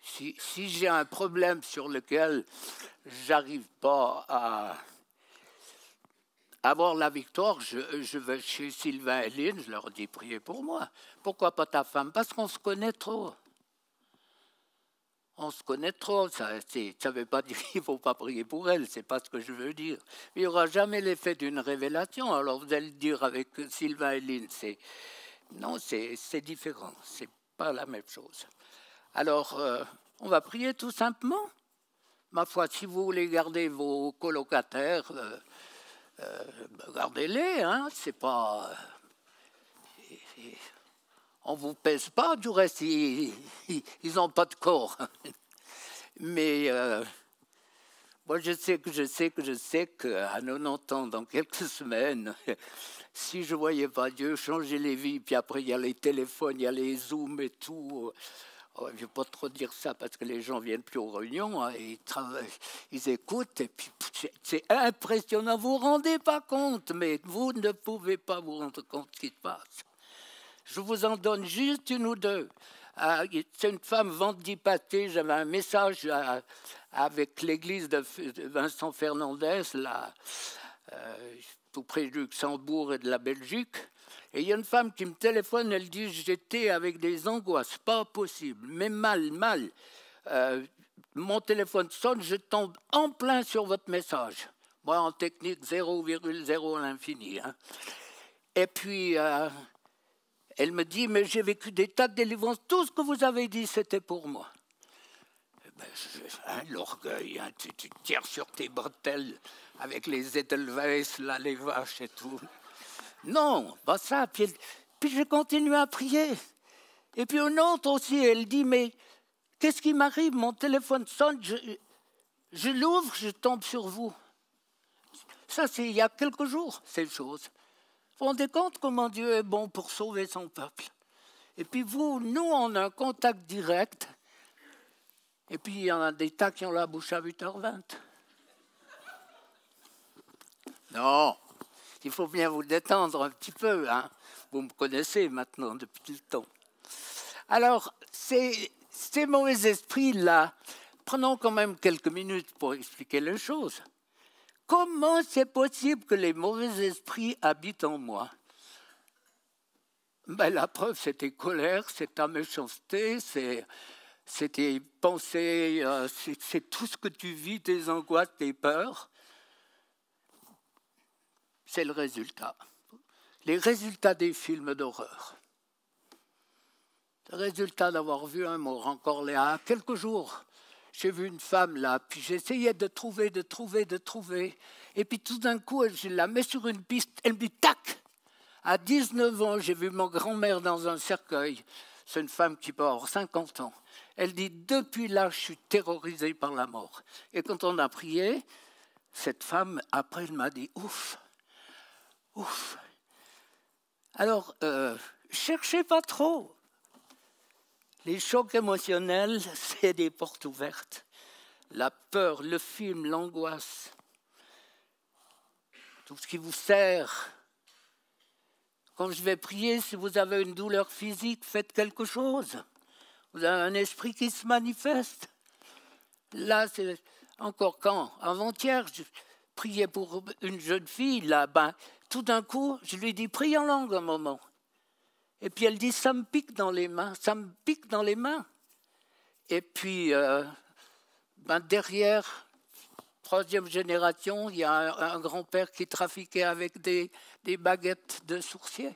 Si j'ai un problème sur lequel j'arrive pas à avoir la victoire, je vais chez Sylvain et Lynn, je leur dis priez pour moi. Pourquoi pas ta femme? Parce qu'on se connaît trop. On se connaît trop. Ça ne veut pas dire qu'il ne faut pas prier pour elle, c'est pas ce que je veux dire. Il n'y aura jamais l'effet d'une révélation. Alors vous allez le dire avec Sylvain et Lynn, non, c'est différent, c'est pas la même chose. Alors, on va prier tout simplement. Ma foi, si vous voulez garder vos colocataires, gardez-les, hein, c'est pas... on ne vous pèse pas, du reste, ils n'ont pas de corps. Mais moi, je sais qu'à 90 ans, dans quelques semaines, si je ne voyais pas Dieu changer les vies, puis après, il y a les téléphones, il y a les Zooms et tout... Je ne vais pas trop dire ça parce que les gens ne viennent plus aux réunions, hein, et ils écoutent, et puis c'est impressionnant, vous ne vous rendez pas compte, mais vous ne pouvez pas vous rendre compte de ce qui se passe. Je vous en donne juste une ou deux. C'est une femme vendredi passé, j'avais un message avec l'église de Vincent Fernandez, là, tout près du Luxembourg et de la Belgique. Et il y a une femme qui me téléphone, elle dit « J'étais avec des angoisses, pas possible, mais mal. Mon téléphone sonne, je tombe en plein sur votre message. » Moi, en technique, 0,0 à l'infini. Hein. Et puis, elle me dit « Mais j'ai vécu des tas de délivrances, tout ce que vous avez dit, c'était pour moi. » L'orgueil, hein, tu tires sur tes bretelles avec les Edelweiss, là, les vaches et tout. Non, pas ça. Puis je continue à prier. Et puis une autre aussi, elle dit, mais qu'est-ce qui m'arrive? Mon téléphone sonne, je l'ouvre, je tombe sur vous. Ça, c'est il y a quelques jours, ces choses. Vous vous rendez compte comment Dieu est bon pour sauver son peuple? Et puis nous, on a un contact direct. Et puis il y en a des tas qui ont la bouche à 8h20. Non. Il faut bien vous détendre un petit peu, hein. Vous me connaissez maintenant depuis le temps. Alors, ces mauvais esprits-là, prenons quand même quelques minutes pour expliquer les choses. Comment c'est possible que les mauvais esprits habitent en moi? Ben, la preuve, c'est tes colères, c'est ta méchanceté, c'est tes pensées, c'est tout ce que tu vis, tes angoisses, tes peurs. C'est le résultat. Les résultats des films d'horreur. Le résultat d'avoir vu un mort encore là. Quelques jours, j'ai vu une femme là, puis j'essayais de trouver. Et puis tout d'un coup, je la mets sur une piste, elle me dit tac. À 19 ans, j'ai vu ma grand-mère dans un cercueil. C'est une femme qui peut avoir 50 ans. Elle dit, depuis là, je suis terrorisée par la mort. Et quand on a prié, cette femme, après, elle m'a dit, ouf. Alors, cherchez pas trop. Les chocs émotionnels, c'est des portes ouvertes. La peur, le film, l'angoisse, tout ce qui vous sert. Quand je vais prier, si vous avez une douleur physique, faites quelque chose. Vous avez un esprit qui se manifeste. Là, Encore quand? Avant-hier, je priais pour une jeune fille, là, tout d'un coup, je lui dis, prie en langue un moment. Et puis elle dit, ça me pique dans les mains, ça me pique dans les mains. Et puis, derrière, troisième génération, il y a un grand-père qui trafiquait avec des baguettes de sourcier.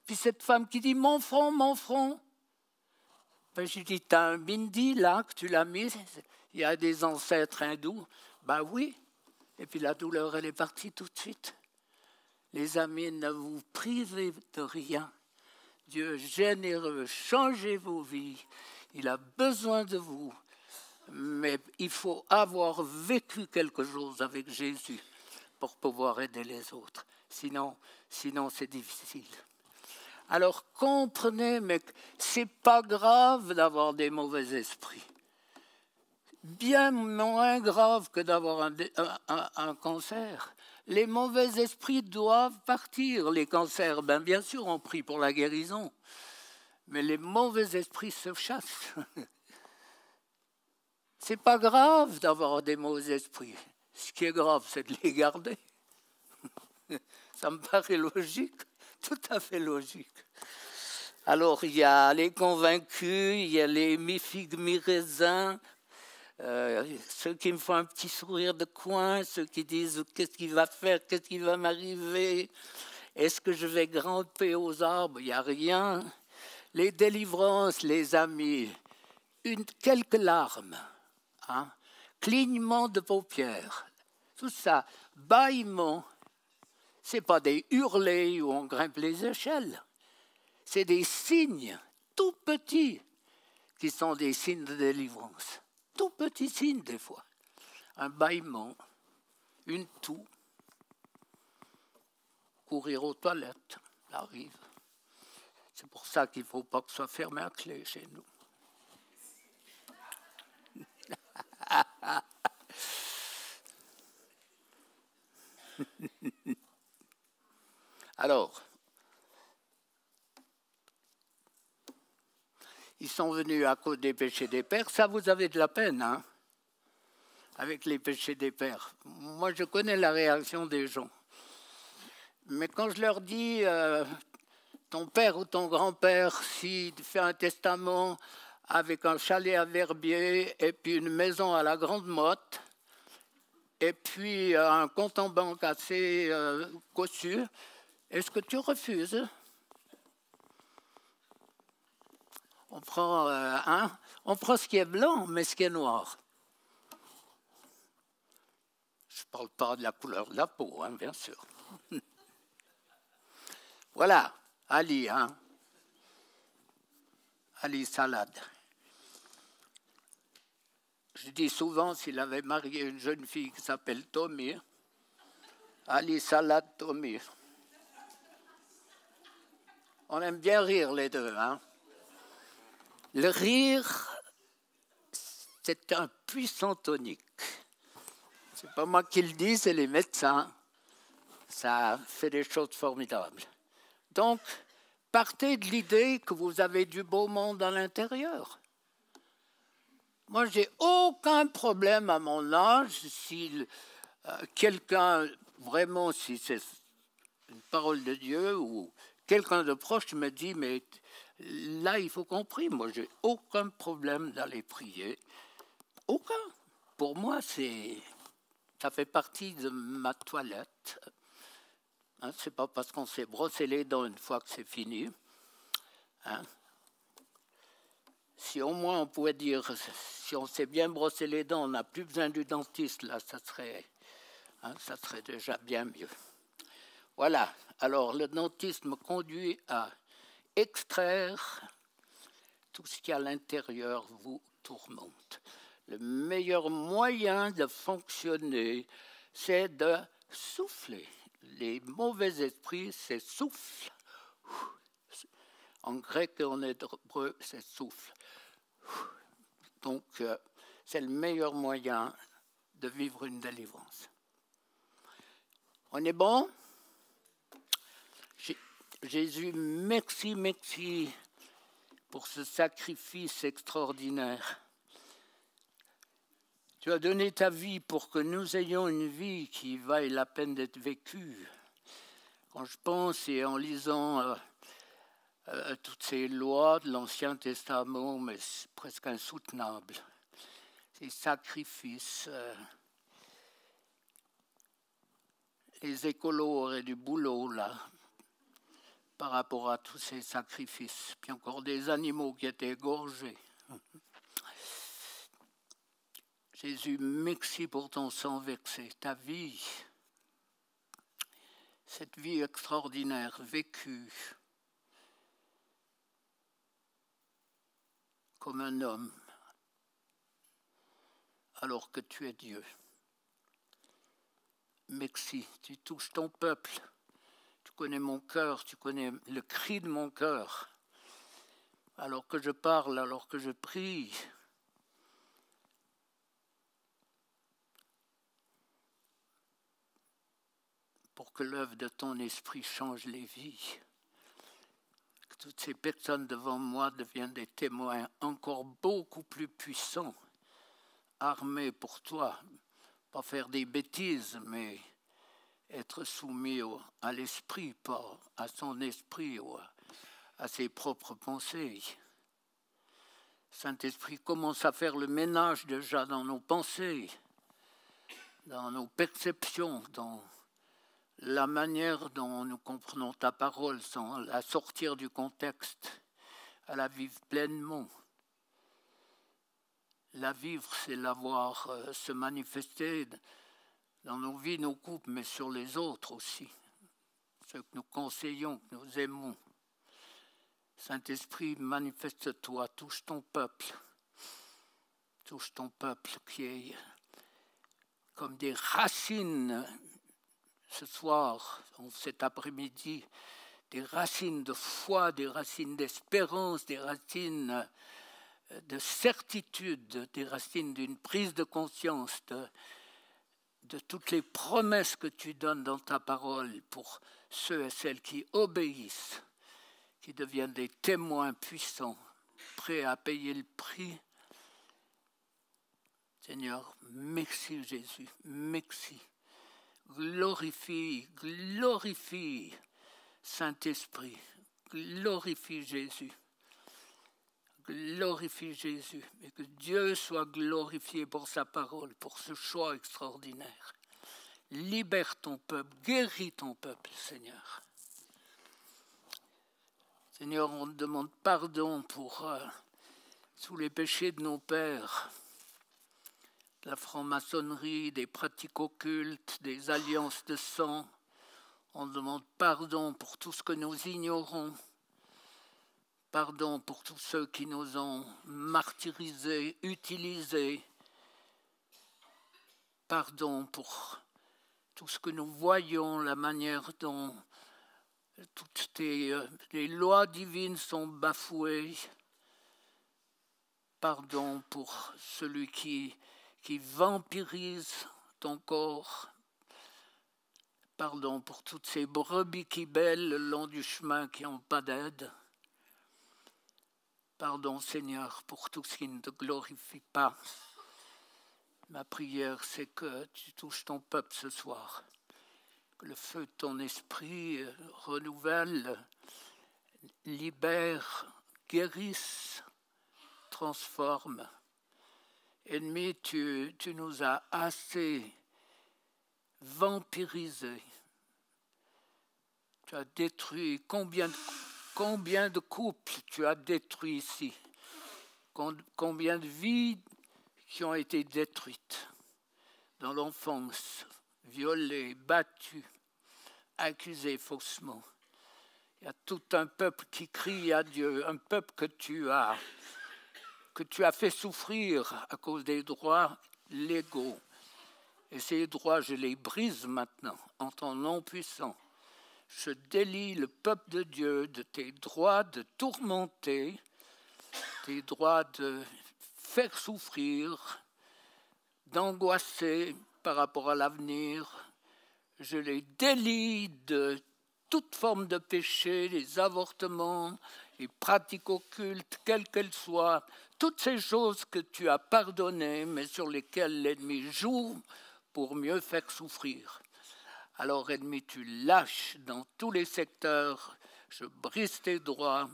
Puis cette femme qui dit, mon front, mon front. Ben, je lui dis, tu as un bindi là, que tu l'as mis, il y a des ancêtres hindous. Ben oui. Et puis la douleur, elle est partie tout de suite. Les amis, ne vous privez de rien. Dieu est généreux, changez vos vies. Il a besoin de vous. Mais il faut avoir vécu quelque chose avec Jésus pour pouvoir aider les autres. Sinon c'est difficile. Alors comprenez, mais c'est pas grave d'avoir des mauvais esprits. Bien moins grave que d'avoir un cancer. Les mauvais esprits doivent partir. Les cancers, bien sûr, on prie pour la guérison. Mais les mauvais esprits se chassent. C'est pas grave d'avoir des mauvais esprits. Ce qui est grave, c'est de les garder. Ça me paraît logique, tout à fait logique. Alors, il y a les convaincus, il y a les mi-figues, mi-raisins, ceux qui me font un petit sourire de coin, ceux qui disent qu'est-ce qu'il va faire, qu'est-ce qui va m'arriver, est-ce que je vais grimper aux arbres, il n'y a rien. Les délivrances, les amis, quelques larmes, clignement de paupières, tout ça, bâillement, ce n'est pas des hurlets où on grimpe les échelles, c'est des signes tout petits qui sont des signes de délivrance. Tout petits signes des fois. Un bâillement, une toux, courir aux toilettes, ça arrive. C'est pour ça qu'il ne faut pas que ce soit fermé à clé chez nous. Alors, ils sont venus à cause des péchés des pères. Ça, vous avez de la peine, hein, avec les péchés des pères. Moi, je connais la réaction des gens. Mais quand je leur dis, ton père ou ton grand-père, s'il fait un testament avec un chalet à Verbier et puis une maison à la Grande Motte, et puis un compte en banque assez cossu, est-ce que tu refuses? On prend ce qui est blanc, mais ce qui est noir. Je ne parle pas de la couleur de la peau, hein, bien sûr. Voilà, Ali, Ali Salad. Je dis souvent, s'il avait marié une jeune fille qui s'appelle Tommy, Ali Salad Tommy. On aime bien rire les deux, hein. Le rire, c'est un puissant tonique. C'est pas moi qui le dis, c'est les médecins. Ça fait des choses formidables. Donc, partez de l'idée que vous avez du beau monde à l'intérieur. Moi, j'ai aucun problème à mon âge si quelqu'un, vraiment, si c'est une parole de Dieu ou quelqu'un de proche me dit, mais là, il faut qu'on prie. Moi, j'ai aucun problème d'aller prier. Aucun. Pour moi, ça fait partie de ma toilette. Hein, c'est pas parce qu'on s'est brossé les dents une fois que c'est fini. Hein. Si au moins on pouvait dire, si on s'est bien brossé les dents, on n'a plus besoin du dentiste, là, ça serait déjà bien mieux. Voilà. Alors, le dentiste me conduit à extraire tout ce qui à l'intérieur vous tourmente. Le meilleur moyen de fonctionner, c'est de souffler. Les mauvais esprits, c'est souffle. En grec et en hébreu, c'est souffle. Donc, c'est le meilleur moyen de vivre une délivrance. On est bon? Jésus, merci, merci pour ce sacrifice extraordinaire. Tu as donné ta vie pour que nous ayons une vie qui vaille la peine d'être vécue. Quand je pense et en lisant toutes ces lois de l'Ancien Testament, mais c'est presque insoutenable. Ces sacrifices, les écolos auraient du boulot là, par rapport à tous ces sacrifices. Puis encore des animaux qui étaient égorgés. Jésus, merci pour ton sang versé, ta vie, cette vie extraordinaire vécue comme un homme, alors que tu es Dieu. Merci, tu touches ton peuple, tu connais mon cœur, tu connais le cri de mon cœur, alors que je parle, alors que je prie. Pour que l'œuvre de ton esprit change les vies. Que toutes ces personnes devant moi deviennent des témoins encore beaucoup plus puissants, armés pour toi. Pas faire des bêtises, mais être soumis à l'esprit, pas à son esprit ou à ses propres pensées. Saint-Esprit commence à faire le ménage déjà dans nos pensées, dans nos perceptions, dans la manière dont nous comprenons ta parole sans la sortir du contexte, à la vivre pleinement. La vivre, c'est la voir se manifester dans nos vies, nos couples, mais sur les autres aussi. Ceux que nous conseillons, que nous aimons. Saint-Esprit, manifeste-toi, touche ton peuple. Touche ton peuple qui est comme des racines. Ce soir, cet après-midi, des racines de foi, des racines d'espérance, des racines de certitude, des racines d'une prise de conscience de toutes les promesses que tu donnes dans ta parole pour ceux et celles qui obéissent, qui deviennent des témoins puissants, prêts à payer le prix. Seigneur, merci Jésus, merci. Glorifie, glorifie Saint-Esprit, glorifie Jésus, glorifie Jésus, et que Dieu soit glorifié pour sa parole, pour ce choix extraordinaire. Libère ton peuple, guéris ton peuple, Seigneur. Seigneur, on te demande pardon pour tous les péchés de nos pères, la franc-maçonnerie, des pratiques occultes, des alliances de sang. On demande pardon pour tout ce que nous ignorons. Pardon pour tous ceux qui nous ont martyrisés, utilisés. Pardon pour tout ce que nous voyons, la manière dont toutes les lois divines sont bafouées. Pardon pour celui qui vampirise ton corps. Pardon pour toutes ces brebis qui bêlent le long du chemin qui n'ont pas d'aide. Pardon, Seigneur, pour tout ce qui ne te glorifie pas. Ma prière, c'est que tu touches ton peuple ce soir. Que le feu de ton esprit renouvelle, libère, guérisse, transforme. Ennemi, tu nous as assez vampirisés. Tu as détruit combien de couples tu as détruits ici. Combien de vies qui ont été détruites dans l'enfance, violées, battues, accusées faussement. Il y a tout un peuple qui crie à Dieu, un peuple que tu as fait souffrir à cause des droits légaux. Et ces droits, je les brise maintenant, en ton nom puissant. Je délie le peuple de Dieu de tes droits de tourmenter, tes droits de faire souffrir, d'angoisser par rapport à l'avenir. Je les délie de toute forme de péché, les avortements, les pratiques occultes, quelles qu'elles soient, toutes ces choses que tu as pardonnées, mais sur lesquelles l'ennemi joue pour mieux faire souffrir. Alors, ennemi, tu lâches dans tous les secteurs, je brise tes droits,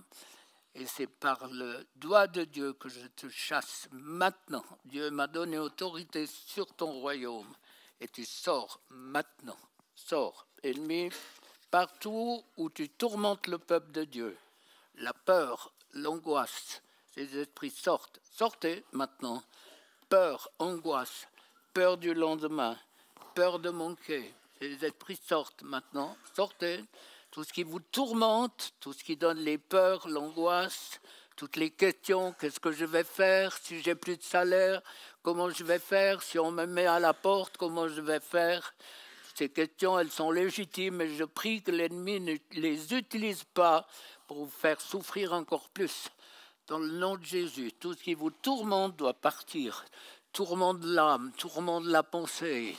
et c'est par le doigt de Dieu que je te chasse maintenant. Dieu m'a donné autorité sur ton royaume, et tu sors maintenant. Sors, ennemi, partout où tu tourmentes le peuple de Dieu. La peur, l'angoisse, ces esprits sortent. Sortez maintenant. Peur, angoisse, peur du lendemain, peur de manquer. Ces esprits sortent maintenant. Sortez. Tout ce qui vous tourmente, tout ce qui donne les peurs, l'angoisse, toutes les questions, qu'est-ce que je vais faire si j'ai plus de salaire, comment je vais faire si on me met à la porte, comment je vais faire. Ces questions, elles sont légitimes et je prie que l'ennemi ne les utilise pas pour vous faire souffrir encore plus. Dans le nom de Jésus, tout ce qui vous tourmente doit partir. Tourment de l'âme, tourment de la pensée.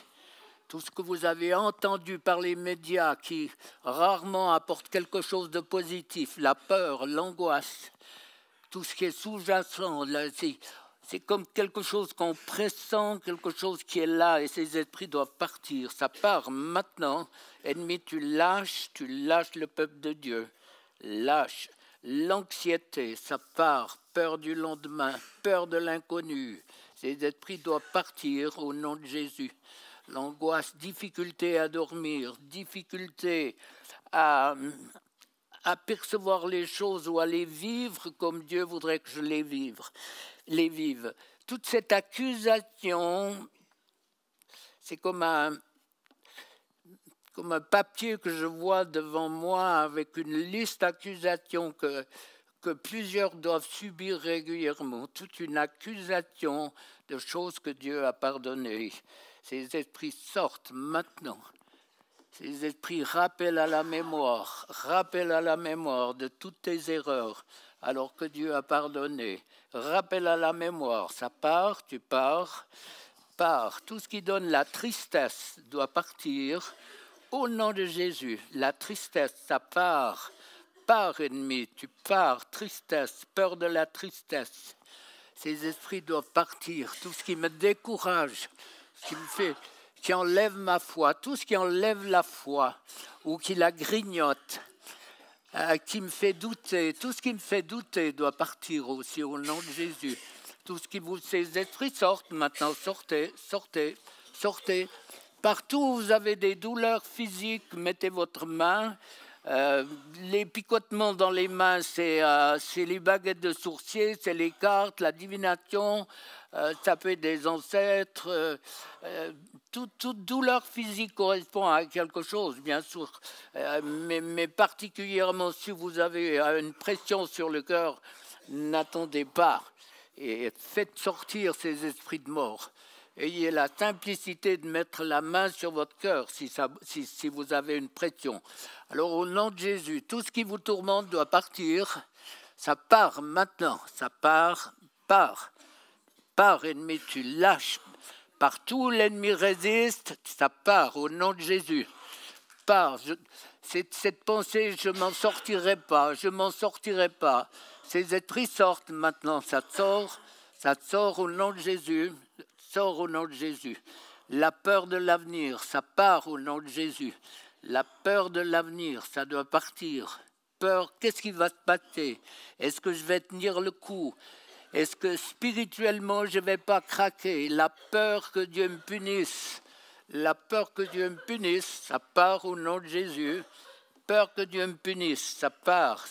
Tout ce que vous avez entendu par les médias qui rarement apportent quelque chose de positif, la peur, l'angoisse, tout ce qui est sous-jacent, c'est comme quelque chose qu'on pressent, quelque chose qui est là et ces esprits doivent partir. Ça part maintenant. Ennemi, tu lâches le peuple de Dieu. Lâche l'anxiété, ça part. Peur du lendemain, peur de l'inconnu. Ces esprits doivent partir au nom de Jésus. L'angoisse, difficulté à dormir, difficulté à percevoir les choses ou à les vivre comme Dieu voudrait que je les vive. Toute cette accusation, c'est comme un papier que je vois devant moi avec une liste d'accusations que plusieurs doivent subir régulièrement. Toute une accusation de choses que Dieu a pardonnées. Ces esprits sortent maintenant. Ces esprits rappellent à la mémoire de toutes tes erreurs, alors que Dieu a pardonné. Rappelle à la mémoire, ça part, tu pars. Tout ce qui donne la tristesse doit partir. Au nom de Jésus, la tristesse, ça part. Pars, ennemi, tu pars. Tristesse, peur de la tristesse. Ces esprits doivent partir. Tout ce qui me décourage, qui enlève ma foi, tout ce qui enlève la foi ou qui la grignote, qui me fait douter, tout ce qui me fait douter doit partir aussi au nom de Jésus. Ces esprits sortent maintenant, sortez. Partout où vous avez des douleurs physiques, mettez votre main. Les picotements dans les mains, c'est les baguettes de sourcier, c'est les cartes, la divination, ça peut être des ancêtres. Toute douleur physique correspond à quelque chose, bien sûr, mais particulièrement si vous avez une pression sur le cœur, n'attendez pas et faites sortir ces esprits de mort. Ayez la simplicité de mettre la main sur votre cœur si vous avez une pression. Alors au nom de Jésus, tout ce qui vous tourmente doit partir. Ça part maintenant, ça part. Pars, ennemi, tu lâches. Partout l'ennemi résiste, ça part au nom de Jésus. Pars. Cette pensée, je m'en sortirai pas. Ces esprits sortent maintenant, ça sort au nom de Jésus. Sort au nom de Jésus. La peur de l'avenir, ça part au nom de Jésus. La peur de l'avenir, ça doit partir. Peur, qu'est-ce qui va se passer? Est-ce que je vais tenir le coup? Est-ce que spirituellement, je ne vais pas craquer? La peur que Dieu me punisse. La peur que Dieu me punisse, ça part au nom de Jésus. Peur que Dieu me punisse, ça part.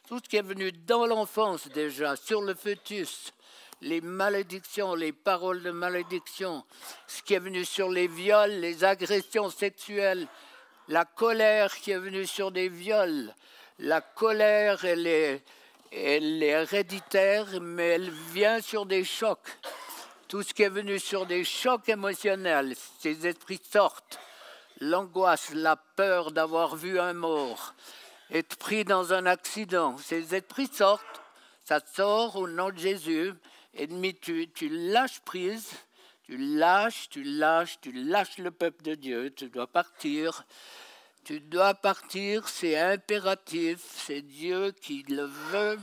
Tout ce qui est venu dans l'enfance déjà, sur le fœtus, les malédictions, les paroles de malédiction, ce qui est venu sur les viols, les agressions sexuelles, la colère qui est venue sur des viols. La colère, elle est héréditaire, mais elle vient sur des chocs. Tout ce qui est venu sur des chocs émotionnels, ces esprits sortent. L'angoisse, la peur d'avoir vu un mort, être pris dans un accident, ces esprits sortent. Ça sort au nom de Jésus. Ennemi, tu lâches prise, tu lâches le peuple de Dieu, tu dois partir. Tu dois partir, c'est impératif, c'est Dieu qui le veut.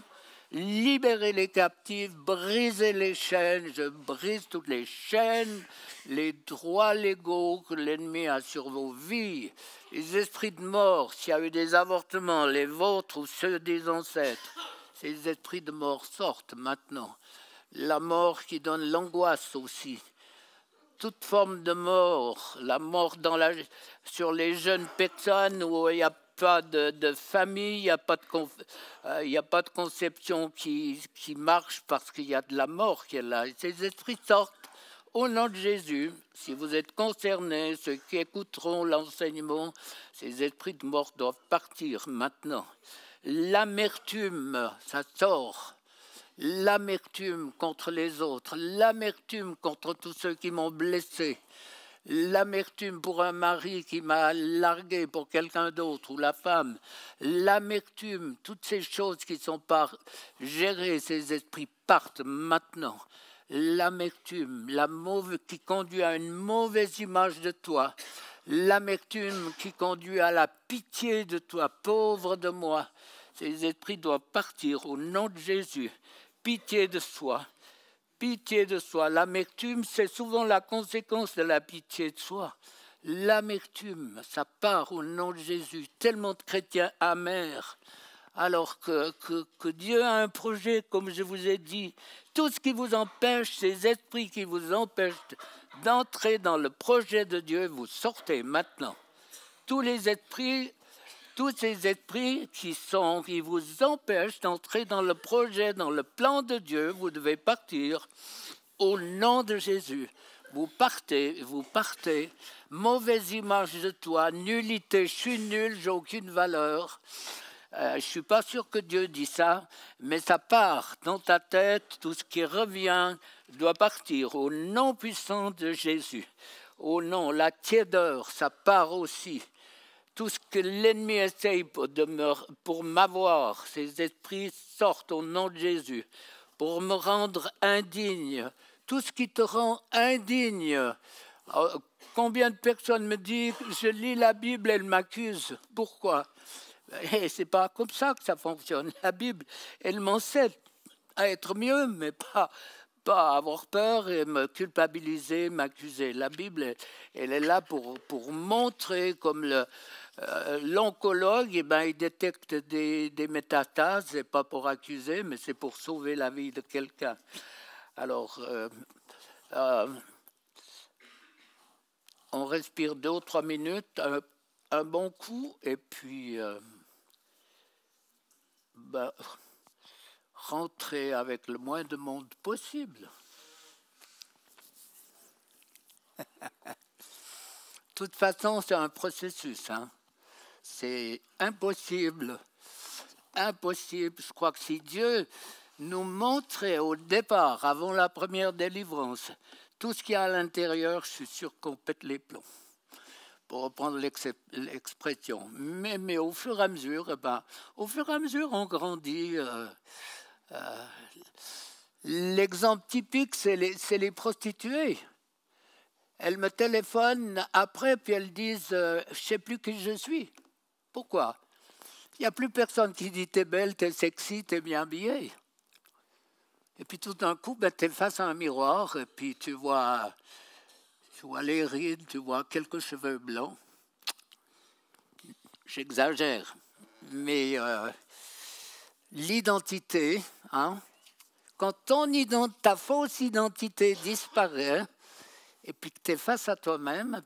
Libérer les captifs, briser les chaînes, je brise toutes les chaînes, les droits légaux que l'ennemi a sur vos vies, les esprits de mort, s'il y a eu des avortements, les vôtres ou ceux des ancêtres, ces esprits de mort sortent maintenant. La mort qui donne l'angoisse aussi. Toute forme de mort, la mort sur les jeunes personnes où il n'y a pas de famille, il n'y a pas de conception qui marche parce qu'il y a de la mort qui est là. Et ces esprits sortent au nom de Jésus. Si vous êtes concernés, ceux qui écouteront l'enseignement, ces esprits de mort doivent partir maintenant. L'amertume, ça sort. L'amertume contre les autres, l'amertume contre tous ceux qui m'ont blessé, l'amertume pour un mari qui m'a largué pour quelqu'un d'autre, ou la femme, l'amertume, toutes ces choses qui ne sont pas gérées, ces esprits partent maintenant. L'amertume, qui conduit à une mauvaise image de toi, l'amertume qui conduit à la pitié de toi, pauvre de moi, ces esprits doivent partir au nom de Jésus. Pitié de soi, pitié de soi. L'amertume, c'est souvent la conséquence de la pitié de soi. L'amertume, ça part au nom de Jésus. Tellement de chrétiens amers, alors que Dieu a un projet, comme je vous ai dit. Tout ce qui vous empêche, ces esprits qui vous empêchent d'entrer dans le projet de Dieu, vous sortez maintenant. Tous ces esprits qui vous empêchent d'entrer dans le projet, dans le plan de Dieu, vous devez partir au nom de Jésus. Vous partez. Mauvaise image de toi, nullité, je suis nul, j'ai aucune valeur. Je ne suis pas sûr que Dieu dit ça, mais ça part dans ta tête, tout ce qui revient doit partir au nom puissant de Jésus. Au nom, la tiédeur, ça part aussi. Tout ce que l'ennemi essaye pour m'avoir, ces esprits sortent au nom de Jésus, pour me rendre indigne. Tout ce qui te rend indigne. Combien de personnes me disent, je lis la Bible, elle m'accuse. Pourquoi? Et c'est pas comme ça que ça fonctionne. La Bible, elle m'enseigne à être mieux, mais pas avoir peur et me culpabiliser, m'accuser. La Bible, elle est là pour montrer, comme l'oncologue, il détecte des métastases, c'est pas pour accuser, mais c'est pour sauver la vie de quelqu'un. Alors, on respire 2 ou 3 minutes, un bon coup, et puis rentrer avec le moins de monde possible. De toute façon, c'est un processus. C'est impossible. Je crois que si Dieu nous montrait au départ, avant la première délivrance, tout ce qu'il y a à l'intérieur, je suis sûr qu'on pète les plombs, pour reprendre l'expression. Mais au fur et à mesure, on grandit. L'exemple typique, c'est les prostituées. Elles me téléphonent après, puis elles disent je ne sais plus qui je suis. Pourquoi? Il n'y a plus personne qui dit t'es belle, t'es sexy, t'es bien habillée. Et puis tout d'un coup, tu es face à un miroir, et puis tu vois les rides, tu vois quelques cheveux blancs. J'exagère. Mais l'identité, quand ta fausse identité disparaît, et puis que tu es face à toi-même,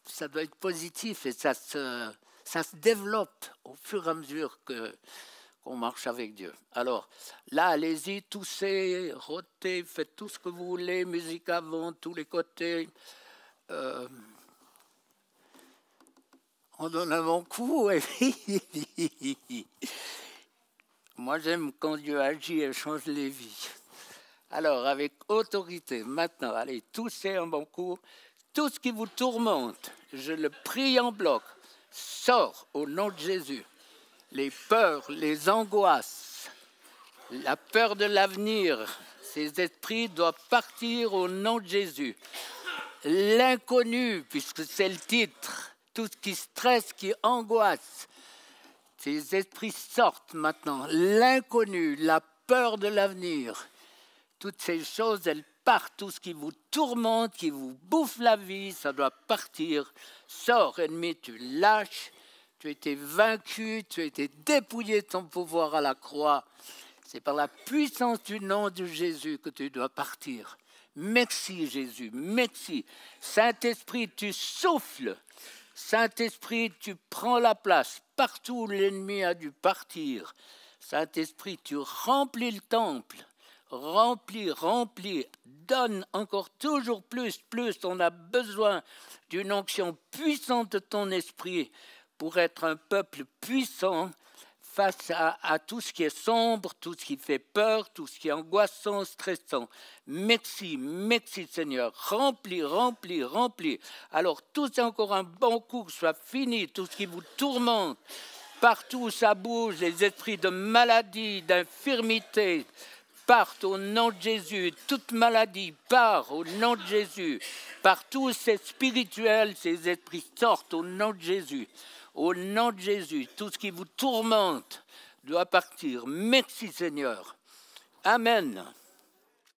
ça doit être positif et ça se développe au fur et à mesure qu'on marche avec Dieu. Alors là, allez-y, toussez, rôtez, faites tout ce que vous voulez, musique avant, tous les côtés. On donne un bon coup. Et moi, j'aime quand Dieu agit et change les vies. Alors, avec autorité, maintenant, allez, toussez un bon coup. Tout ce qui vous tourmente, je le prie en bloc, sort au nom de Jésus. Les peurs, les angoisses, la peur de l'avenir, ces esprits doivent partir au nom de Jésus. L'inconnu, puisque c'est le titre, tout ce qui stresse, qui angoisse. Ces esprits sortent maintenant. L'inconnu, la peur de l'avenir, toutes ces choses, elles partent. Tout ce qui vous tourmente, qui vous bouffe la vie, ça doit partir. Sors, ennemi, tu lâches. Tu as été vaincu, tu as été dépouillé de ton pouvoir à la croix. C'est par la puissance du nom de Jésus que tu dois partir. Merci Jésus, merci. Saint-Esprit, tu souffles. Saint-Esprit, tu prends la place. Partout où l'ennemi a dû partir. Saint-Esprit, tu remplis le temple. Remplis, remplis. Donne encore toujours plus. On a besoin d'une onction puissante de ton esprit pour être un peuple puissant face à tout ce qui est sombre, tout ce qui fait peur, tout ce qui est angoissant, stressant. Merci, merci Seigneur. Remplis, remplis, remplis. Alors, tout c'est encore un bon coup, que soit fini, tout ce qui vous tourmente. Partout où ça bouge, les esprits de maladie, d'infirmité, partent au nom de Jésus. Toute maladie part au nom de Jésus. Partout où c'est spirituel, ces esprits sortent au nom de Jésus. Au nom de Jésus, tout ce qui vous tourmente doit partir. Merci Seigneur. Amen.